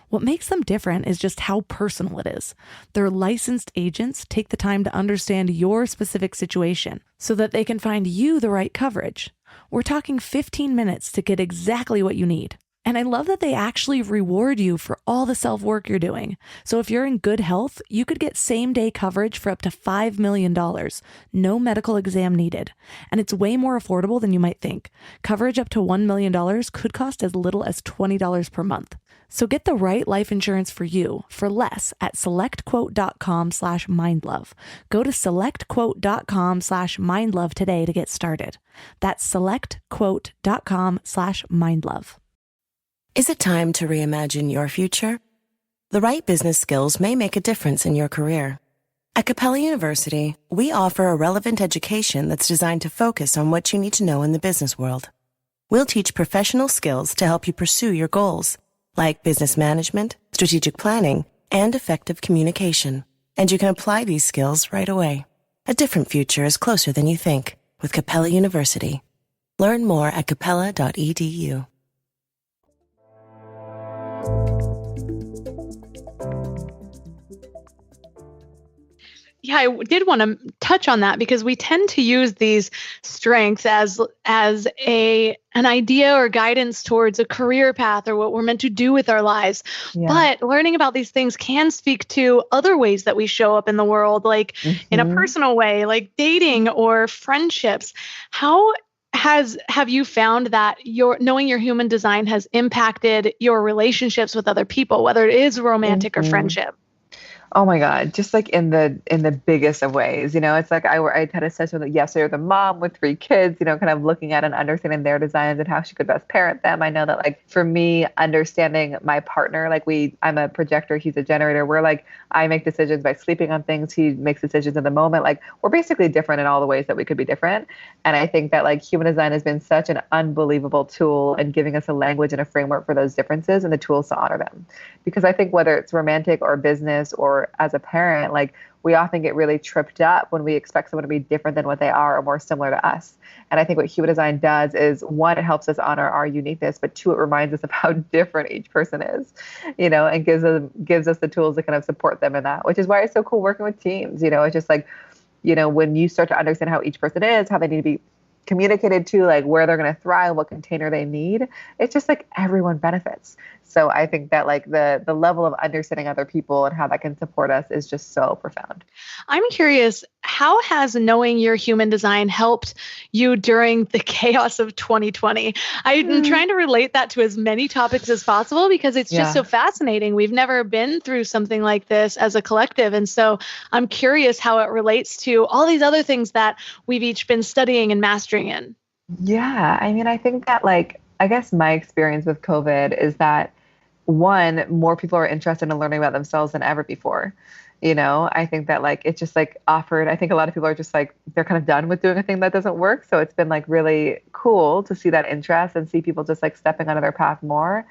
What makes them different is just how personal it is. Their licensed agents take the time to understand your specific situation so that they can find you the right coverage. We're talking 15 minutes to get exactly what you need. And I love that they actually reward you for all the self-work you're doing. So if you're in good health, you could get same-day coverage for up to $5 million. No medical exam needed. And it's way more affordable than you might think. Coverage up to $1 million could cost as little as $20 per month. So get the right life insurance for you for less at selectquote.com/mindlove. Go to selectquote.com/mindlove today to get started. That's selectquote.com/mindlove. Is it time to reimagine your future? The right business skills may make a difference in your career. At Capella University, we offer a relevant education that's designed to focus on what you need to know in the business world. We'll teach professional skills to help you pursue your goals, like business management, strategic planning, and effective communication. And you can apply these skills right away. A different future is closer than you think with Capella University. Learn more at capella.edu. Yeah, I did want to touch on that because we tend to use these strengths as an idea or guidance towards a career path or what we're meant to do with our lives. Yeah. But learning about these things can speak to other ways that we show up in the world, like in a personal way, like dating or friendships. How have you found that knowing your human design has impacted your relationships with other people, whether it is romantic or friendship? Oh my God, just like in the biggest of ways, it's like I had a session with yesterday with a mom with 3 kids, kind of looking at and understanding their designs and how she could best parent them. I know that like for me, understanding my partner, like I'm a projector, he's a generator. We're like, I make decisions by sleeping on things. He makes decisions in the moment. Like we're basically different in all the ways that we could be different. And I think that like human design has been such an unbelievable tool in giving us a language and a framework for those differences and the tools to honor them. Because I think whether it's romantic or business or as a parent, like we often get really tripped up when we expect someone to be different than what they are or more similar to us. And I think what human design does is 1, it helps us honor our uniqueness, but 2, it reminds us of how different each person is, and gives us the tools to kind of support them in that, which is why it's so cool working with teams. It's just like, when you start to understand how each person is, how they need to be communicated to, like where they're going to thrive, what container they need, it's just like everyone benefits. So I think that like the level of understanding other people and how that can support us is just so profound. I'm curious, how has knowing your human design helped you during the chaos of 2020? I'm trying to relate that to as many topics as possible because it's just so fascinating. We've never been through something like this as a collective. And so I'm curious how it relates to all these other things that we've each been studying and mastering in. Yeah. I mean, I think that like, I guess my experience with COVID is that 1, more people are interested in learning about themselves than ever before. I think that like, it just like offered, I think a lot of people are just like, they're kind of done with doing a thing that doesn't work. So it's been like really cool to see that interest and see people just like stepping onto their path more.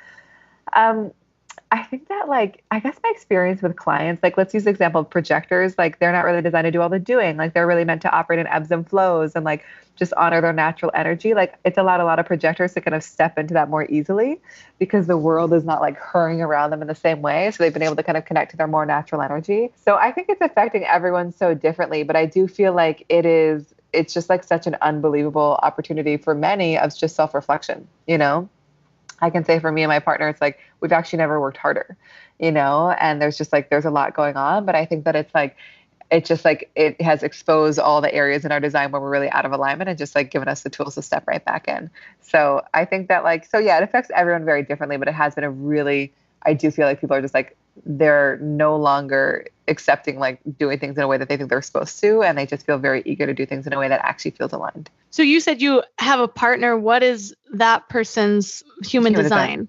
I think that like, I guess my experience with clients, like let's use the example of projectors, like they're not really designed to do all the doing. Like they're really meant to operate in ebbs and flows and like just honor their natural energy. Like it's allowed a lot of projectors to kind of step into that more easily because the world is not like hurrying around them in the same way. So they've been able to kind of connect to their more natural energy. So I think it's affecting everyone so differently, but I do feel like it's just like such an unbelievable opportunity for many of just self-reflection, I can say for me and my partner, it's like, we've actually never worked harder, and there's a lot going on, but I think that it has exposed all the areas in our design where we're really out of alignment and just like given us the tools to step right back in. So I think that it affects everyone very differently, but it has been I do feel like people are just like, they're no longer accepting like doing things in a way that they think they're supposed to. And they just feel very eager to do things in a way that actually feels aligned. So you said you have a partner. What is that person's human design?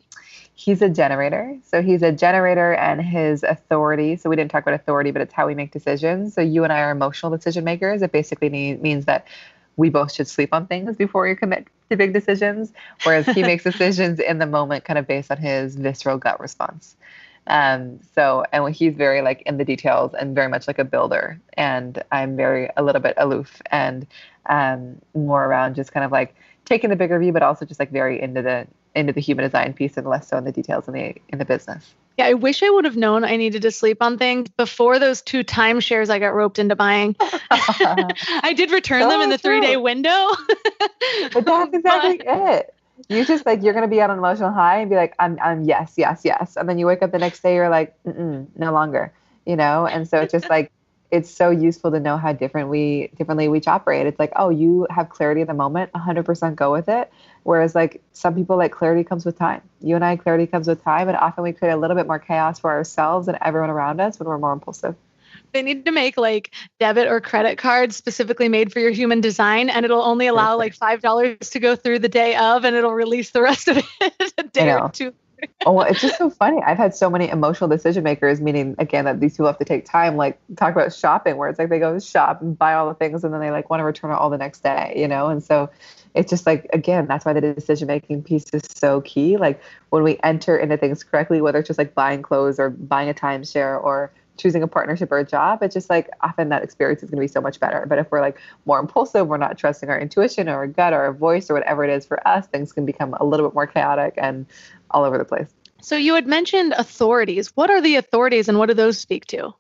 He's a generator. So he's a generator and his authority. So we didn't talk about authority, but it's how we make decisions. So you and I are emotional decision makers. It basically means that we both should sleep on things before we commit to big decisions. Whereas he makes decisions in the moment, kind of based on his visceral gut response. And when he's very like in the details and very much like a builder, and I'm a little bit aloof and more around just kind of like taking the bigger view, but also just like very into the human design piece and less so in the details in the business. Yeah, I wish I would have known I needed to sleep on things before those 2 timeshares I got roped into buying. I did return them in the 3-day window. But that's exactly it. You just like, you're going to be on an emotional high and be like, I'm yes, yes, yes. And then you wake up the next day, you're like, no longer, And so it's just like, it's so useful to know how differently we each operate. It's like, oh, you have clarity at the moment, 100% go with it. Whereas like some people, like clarity comes with time. You and I, clarity comes with time. And often we create a little bit more chaos for ourselves and everyone around us when we're more impulsive. They need to make like debit or credit cards specifically made for your human design, and it'll only allow like $5 to go through the day of, and it'll release the rest of it a day or two. Oh, well, it's just so funny. I've had so many emotional decision makers, meaning again that these people have to take time, like talk about shopping, where it's like they go shop and buy all the things and then they like want to return it all the next day, And so it's just like, again, that's why the decision making piece is so key. Like when we enter into things correctly, whether it's just like buying clothes or buying a timeshare or choosing a partnership or a job, it's just like often that experience is going to be so much better. But if we're like more impulsive, we're not trusting our intuition or our gut or our voice or whatever it is for us, things can become a little bit more chaotic and all over the place. So you had mentioned authorities. What are the authorities and what do those speak to?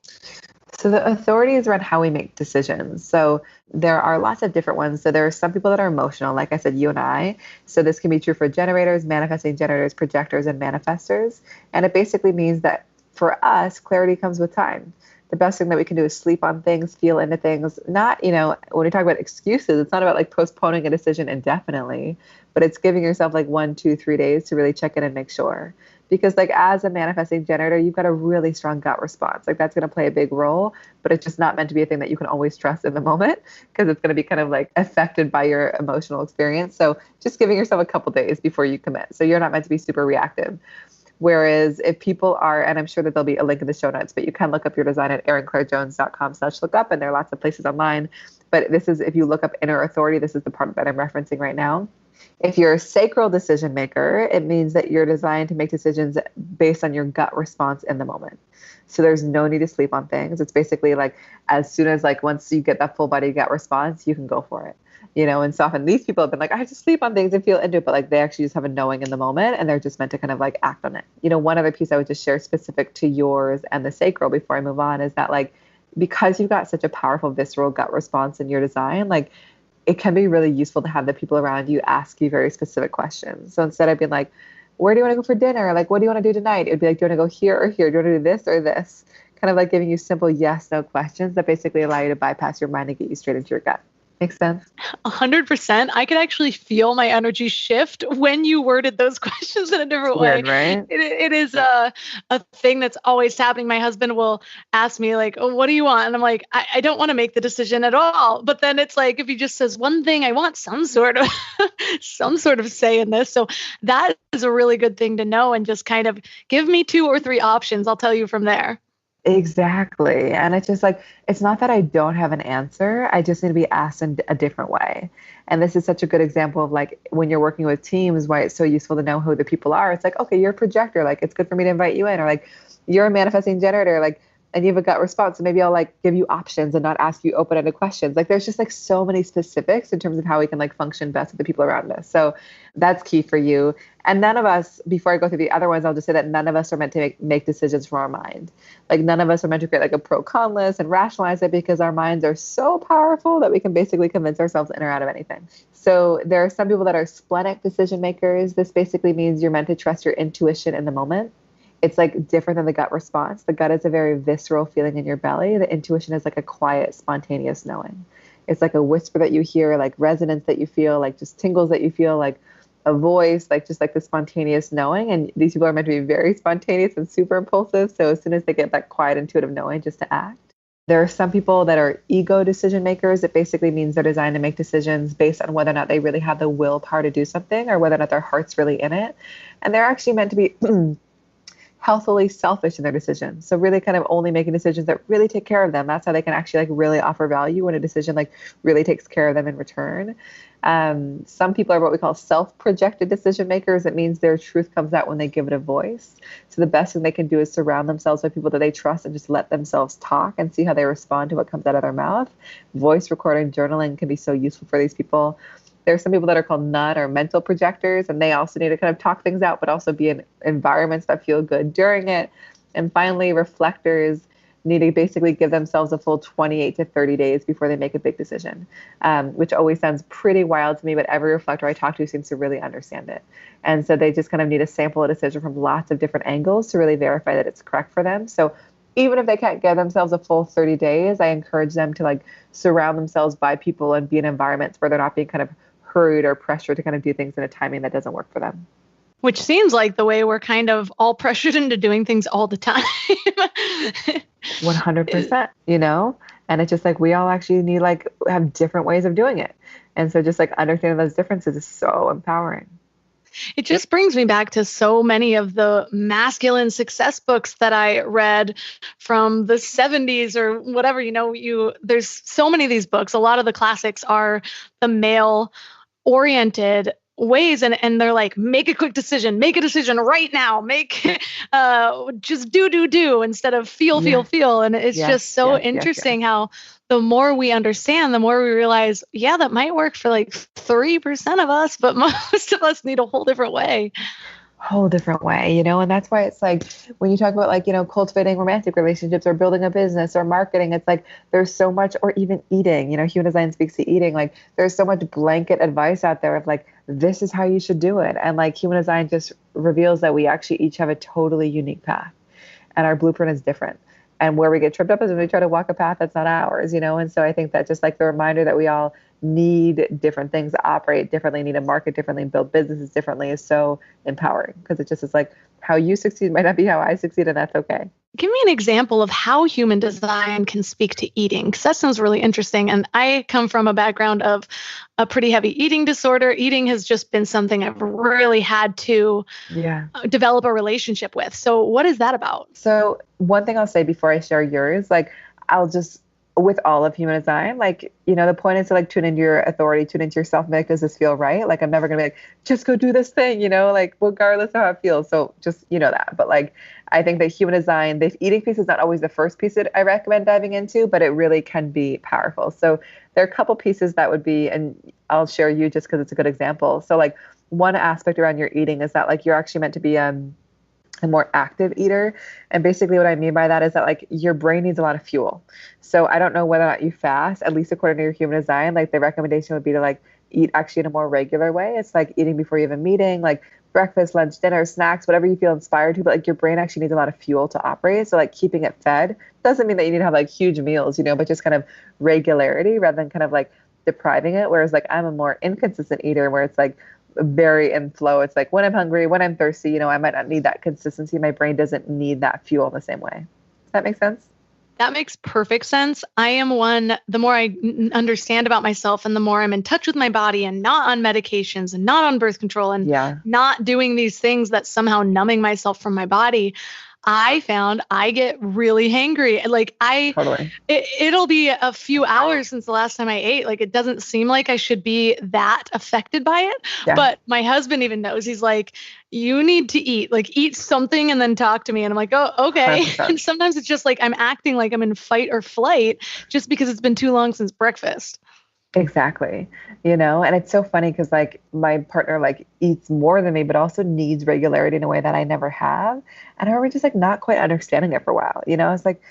So the authorities around how we make decisions. So there are lots of different ones. So there are some people that are emotional, like I said, you and I. So this can be true for generators, manifesting generators, projectors, and manifestors. And it basically means that for us, clarity comes with time. The best thing that we can do is sleep on things, feel into things. Not, when we talk about excuses, it's not about like postponing a decision indefinitely, but it's giving yourself like 1, 2, 3 days to really check in and make sure. Because like as a manifesting generator, you've got a really strong gut response. Like that's going to play a big role, but it's just not meant to be a thing that you can always trust in the moment because it's going to be kind of like affected by your emotional experience. So just giving yourself a couple days before you commit. So you're not meant to be super reactive. Whereas if people are, and I'm sure that there'll be a link in the show notes, but you can look up your design at erinClaireJones.com/lookup, and there are lots of places online. But this is, if you look up inner authority, this is the part that I'm referencing right now. If you're a sacral decision maker, it means that you're designed to make decisions based on your gut response in the moment. So there's no need to sleep on things. It's basically like as soon as like once you get that full body gut response, you can go for it. And so often these people have been like, I have to sleep on things and feel into it, but like they actually just have a knowing in the moment and they're just meant to kind of like act on it. One other piece I would just share specific to yours and the sacral before I move on is that like, because you've got such a powerful visceral gut response in your design, like it can be really useful to have the people around you ask you very specific questions. So instead of being like, where do you want to go for dinner? Like, what do you want to do tonight? It'd be like, do you want to go here or here? Do you want to do this or this? Kind of like giving you simple yes, no questions that basically allow you to bypass your mind and get you straight into your gut. Makes sense? 100%. I could actually feel my energy shift when you worded those questions in a different way. Weird, right? It is a thing that's always happening. My husband will ask me like, oh, what do you want? And I'm like, I don't want to make the decision at all. But then it's like, if he just says one thing, I want some sort of say in this. So that is a really good thing to know and just kind of give me 2 or 3 options. I'll tell you from there. Exactly. And it's just like, it's not that I don't have an answer. I just need to be asked in a different way. And this is such a good example of like when you're working with teams, why it's so useful to know who the people are. It's like, okay, you're a projector. Like it's good for me to invite you in, or like you're a manifesting generator. Like, and you have a gut response. So maybe I'll like give you options and not ask you open-ended questions. Like there's just like so many specifics in terms of how we can like function best with the people around us. So that's key for you. And none of us, before I go through the other ones, I'll just say that none of us are meant to make decisions from our mind. Like none of us are meant to create like a pro-con list and rationalize it because our minds are so powerful that we can basically convince ourselves in or out of anything. So there are some people that are splenic decision makers. This basically means you're meant to trust your intuition in the moment. It's like different than the gut response. The gut is a very visceral feeling in your belly. The intuition is like a quiet, spontaneous knowing. It's like a whisper that you hear, like resonance that you feel, like just tingles that you feel, like a voice, like just like the spontaneous knowing. And these people are meant to be very spontaneous and super impulsive. So as soon as they get that quiet, intuitive knowing, just to act. There are some people that are ego decision makers. It basically means they're designed to make decisions based on whether or not they really have the willpower to do something or whether or not their heart's really in it. And they're actually meant to be healthily selfish in their decisions. So really kind of only making decisions that really take care of them. That's how they can actually like really offer value when a decision like really takes care of them in return. Some people are what we call self-projected decision makers. It means their truth comes out when they give it a voice. So the best thing they can do is surround themselves with people that they trust and just let themselves talk and see how they respond to what comes out of their mouth. Voice recording, journaling can be so useful for these people. There's some people that are called nut or mental projectors, and they also need to kind of talk things out, but also be in environments that feel good during it. And finally, reflectors. need to basically give themselves a full 28 to 30 days before they make a big decision, which always sounds pretty wild to me, but every reflector I talk to seems to really understand it. And so they just kind of need to sample a decision from lots of different angles to really verify that it's correct for them. So even if they can't give themselves a full 30 days, I encourage them to like surround themselves by people and be in environments where they're not being kind of hurried or pressured to kind of do things in a timing that doesn't work for them. Which seems like the way we're kind of all pressured into doing things all the time. 100%, and it's just like, we all actually need like have different ways of doing it. And so just like understanding those differences is so empowering. It just brings me back to so many of the masculine success books that I read from the 70s or whatever, there's so many of these books. A lot of the classics are the male oriented ways, and they're like, make a quick decision, make a decision right now, just do instead of feel. And it's just so interesting how the more we understand, the more we realize, that might work for like 3% of us, but most of us need a whole different way. And that's why it's like, when you talk about like, cultivating romantic relationships or building a business or marketing, it's like, there's so much, or even eating, human design speaks to eating. Like there's so much blanket advice out there of like, this is how you should do it. And like human design just reveals that we actually each have a totally unique path and our blueprint is different. And where we get tripped up is when we try to walk a path that's not ours, And so I think that just like the reminder that we all need different things to operate differently, need to market differently, build businesses differently is so empowering, because it just is like, how you succeed might not be how I succeed, and that's okay. Give me an example of how human design can speak to eating, because that sounds really interesting. And I come from a background of a pretty heavy eating disorder. Eating has just been something I've really had to develop a relationship with. So what is that about? So one thing I'll say before I share yours, like with all of human design, like, the point is to like tune into your authority, tune into yourself, and be like, does this feel right? Like, I'm never going to be like, just go do this thing, like regardless of how it feels. So just, that, but like, I think that human design, the eating piece is not always the first piece that I recommend diving into, but it really can be powerful. So there are a couple pieces that would be, and I'll share you just because it's a good example. So like one aspect around your eating is that like, you're actually meant to be, a more active eater. And basically what I mean by that is that like your brain needs a lot of fuel. So I don't know whether or not you fast, at least according to your human design, like the recommendation would be to like eat actually in a more regular way. It's like eating before you have a meeting, like breakfast, lunch, dinner, snacks, whatever you feel inspired to, but like your brain actually needs a lot of fuel to operate. So like keeping it fed doesn't mean that you need to have like huge meals, but just kind of regularity rather than kind of like depriving it. Whereas like I'm a more inconsistent eater where it's like very in flow. It's like when I'm hungry, when I'm thirsty, I might not need that consistency. My brain doesn't need that fuel in the same way. Does that make sense? That makes perfect sense. I am one, the more I understand about myself and the more I'm in touch with my body and not on medications and not on birth control and not doing these things that somehow numbing myself from my body, I found I get really hangry. Like it'll be a few hours since the last time I ate. Like it doesn't seem like I should be that affected by it. Yeah. But my husband even knows. He's like, you need to eat, like eat something and then talk to me. And I'm like, oh, okay. 100%. And sometimes it's just like, I'm acting like I'm in fight or flight just because it's been too long since breakfast. Exactly. And it's so funny because like my partner like eats more than me, but also needs regularity in a way that I never have. And I remember just like not quite understanding it for a while. I was like,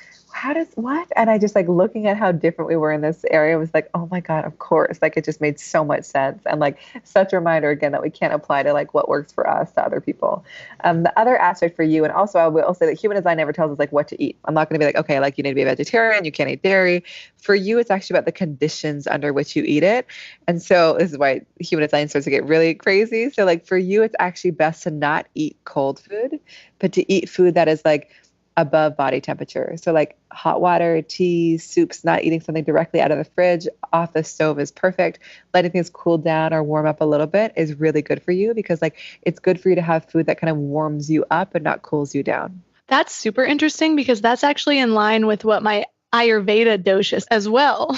what? And I just like looking at how different we were in this area was like, oh my God, of course. Like it just made so much sense. And like such a reminder again, that we can't apply to like what works for us to other people. The other aspect for you, and also I will say that human design never tells us like what to eat. I'm not going to be like, okay, like you need to be a vegetarian, you can't eat dairy. For you, it's actually about the conditions under which you eat it. And so this is why human design starts to get really crazy. So like for you, it's actually best to not eat cold food, but to eat food that is like above body temperature. So like hot water, tea, soups, not eating something directly out of the fridge, off the stove is perfect. Letting things cool down or warm up a little bit is really good for you because like it's good for you to have food that kind of warms you up and not cools you down. That's super interesting because that's actually in line with what my Ayurveda dosha as well,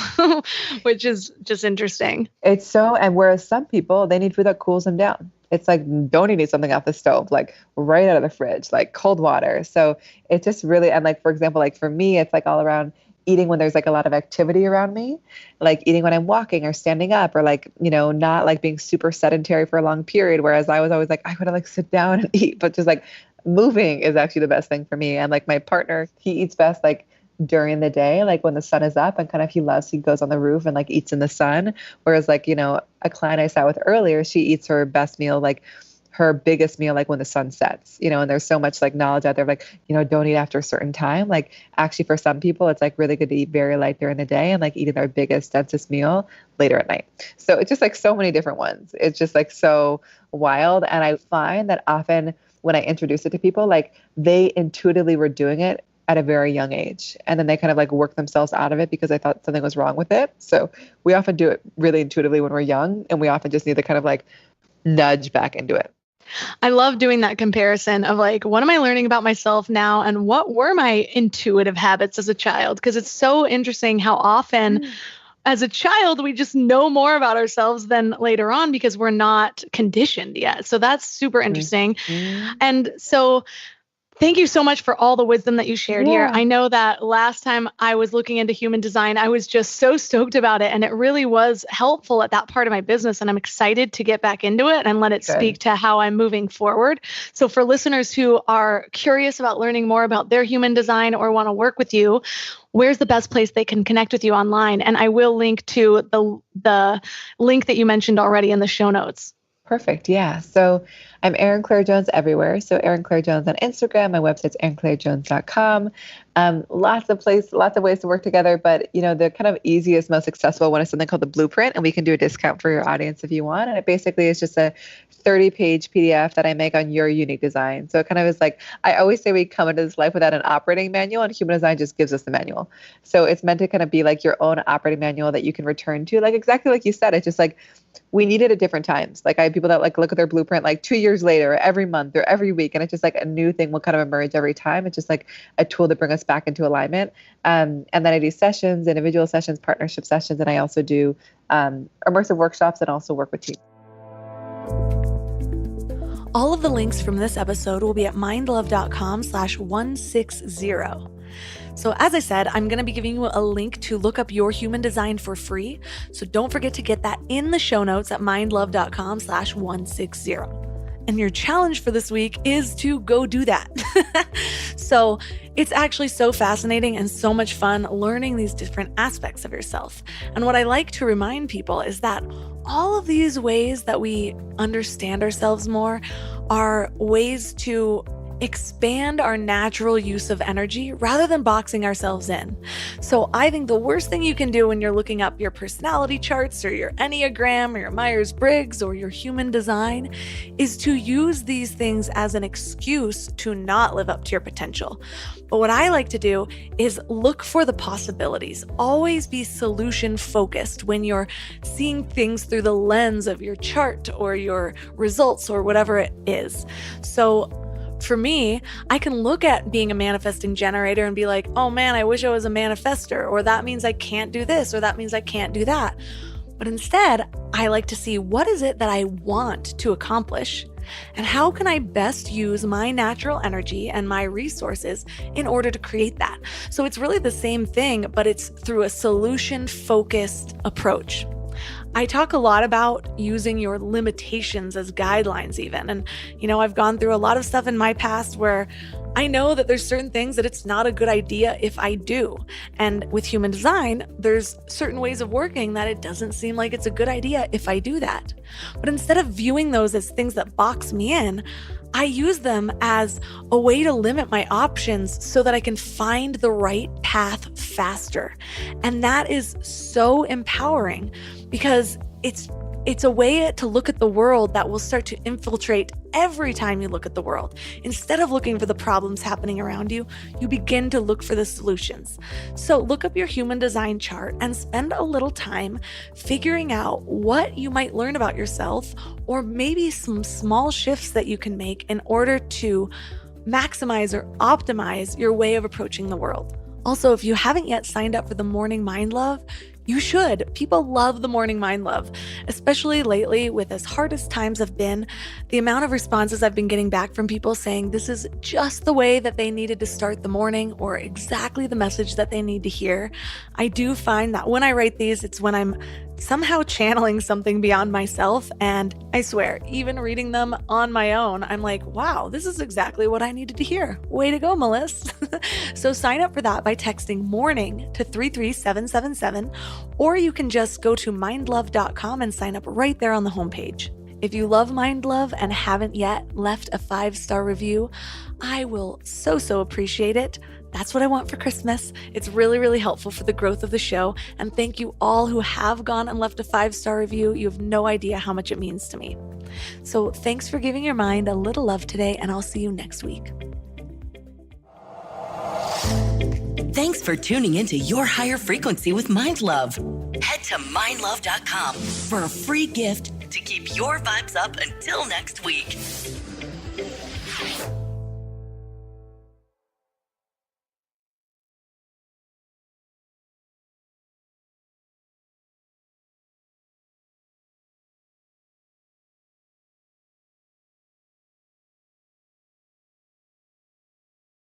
which is just interesting. It's so, and whereas some people, they need food that cools them down. It's like, don't eat something off the stove, like right out of the fridge, like cold water. So it's just really, and like, for example, like for me, it's like all around eating when there's like a lot of activity around me, like eating when I'm walking or standing up or like, not like being super sedentary for a long period. Whereas I was always like, I gotta like sit down and eat, but just like moving is actually the best thing for me. And like my partner, he eats best, like during the day, like when the sun is up, and kind of he goes on the roof and like eats in the sun. Whereas like, a client I sat with earlier, she eats her best meal, like her biggest meal, like when the sun sets, and there's so much like knowledge out there, like, don't eat after a certain time. Like actually for some people, it's like really good to eat very light during the day and like eating their biggest, densest meal later at night. So it's just like so many different ones. It's just like so wild. And I find that often when I introduce it to people, like they intuitively were doing it at a very young age. And then they kind of like work themselves out of it because they thought something was wrong with it. So we often do it really intuitively when we're young, and we often just need to kind of like nudge back into it. I love doing that comparison of like, what am I learning about myself now? And what were my intuitive habits as a child? Because it's so interesting how often as a child, we just know more about ourselves than later on because we're not conditioned yet. So that's super interesting. And so thank you so much for all the wisdom that you shared here. I know that last time I was looking into human design, I was just so stoked about it. And it really was helpful at that part of my business. And I'm excited to get back into it and let it speak to how I'm moving forward. So for listeners who are curious about learning more about their human design or want to work with you, where's the best place they can connect with you online? And I will link to the link that you mentioned already in the show notes. Perfect. Yeah. So I'm Erin Claire Jones everywhere. So Erin Claire Jones on Instagram. My website's erinClaireJones.com. Lots of ways to work together, but the kind of easiest, most accessible one is something called the Blueprint, and we can do a discount for your audience if you want. And it basically is just a 30-page PDF that I make on your unique design. So it kind of is like, I always say we come into this life without an operating manual, and human design just gives us the manual. So it's meant to kind of be like your own operating manual that you can return to, like exactly like you said. It's just like, we need it at different times. Like I have people that like look at their blueprint like 2 years later, every month or every week. And it's just like a new thing will kind of emerge every time. It's just like a tool to bring us back into alignment. And then I do sessions, individual sessions, partnership sessions. And I also do immersive workshops and also work with teams. All of the links from this episode will be at mindlove.com/160. So as I said, I'm going to be giving you a link to look up your human design for free. So don't forget to get that in the show notes at mindlove.com/160. And your challenge for this week is to go do that. So it's actually so fascinating and so much fun learning these different aspects of yourself. And what I like to remind people is that all of these ways that we understand ourselves more are ways to expand our natural use of energy rather than boxing ourselves in. So I think the worst thing you can do when you're looking up your personality charts or your Enneagram or your Myers-Briggs or your human design is to use these things as an excuse to not live up to your potential. But what I like to do is look for the possibilities. Always be solution focused when you're seeing things through the lens of your chart or your results or whatever it is. So for me, I can look at being a manifesting generator and be like, oh man, I wish I was a manifester, or that means I can't do this, or that means I can't do that. But instead, I like to see what is it that I want to accomplish, and how can I best use my natural energy and my resources in order to create that. So it's really the same thing, but it's through a solution-focused approach. I talk a lot about using your limitations as guidelines even. And, I've gone through a lot of stuff in my past where I know that there's certain things that it's not a good idea if I do. And with human design, there's certain ways of working that it doesn't seem like it's a good idea if I do that. But instead of viewing those as things that box me in, I use them as a way to limit my options so that I can find the right path faster. And that is so empowering because it's a way to look at the world that will start to infiltrate every time you look at the world. Instead of looking for the problems happening around you, you begin to look for the solutions. So look up your human design chart and spend a little time figuring out what you might learn about yourself, or maybe some small shifts that you can make in order to maximize or optimize your way of approaching the world. Also, if you haven't yet signed up for the Morning Mind Love, you should. People love the Morning Mind Love, especially lately with as hard as times have been. The amount of responses I've been getting back from people saying this is just the way that they needed to start the morning or exactly the message that they need to hear. I do find that when I write these, it's when I'm somehow channeling something beyond myself. And I swear, even reading them on my own, I'm like, wow, this is exactly what I needed to hear. Way to go, Melissa. So sign up for that by texting morning to 33777, or you can just go to mindlove.com and sign up right there on the homepage. If you love Mind Love and haven't yet left a 5-star review, I will so appreciate it. That's what I want for Christmas. It's really helpful for the growth of the show. And thank you all who have gone and left a 5-star review. You have no idea how much it means to me. So thanks for giving your mind a little love today, and I'll see you next week. Thanks for tuning into Your Higher Frequency with Mind Love. Head to mindlove.com for a free gift to keep your vibes up until next week.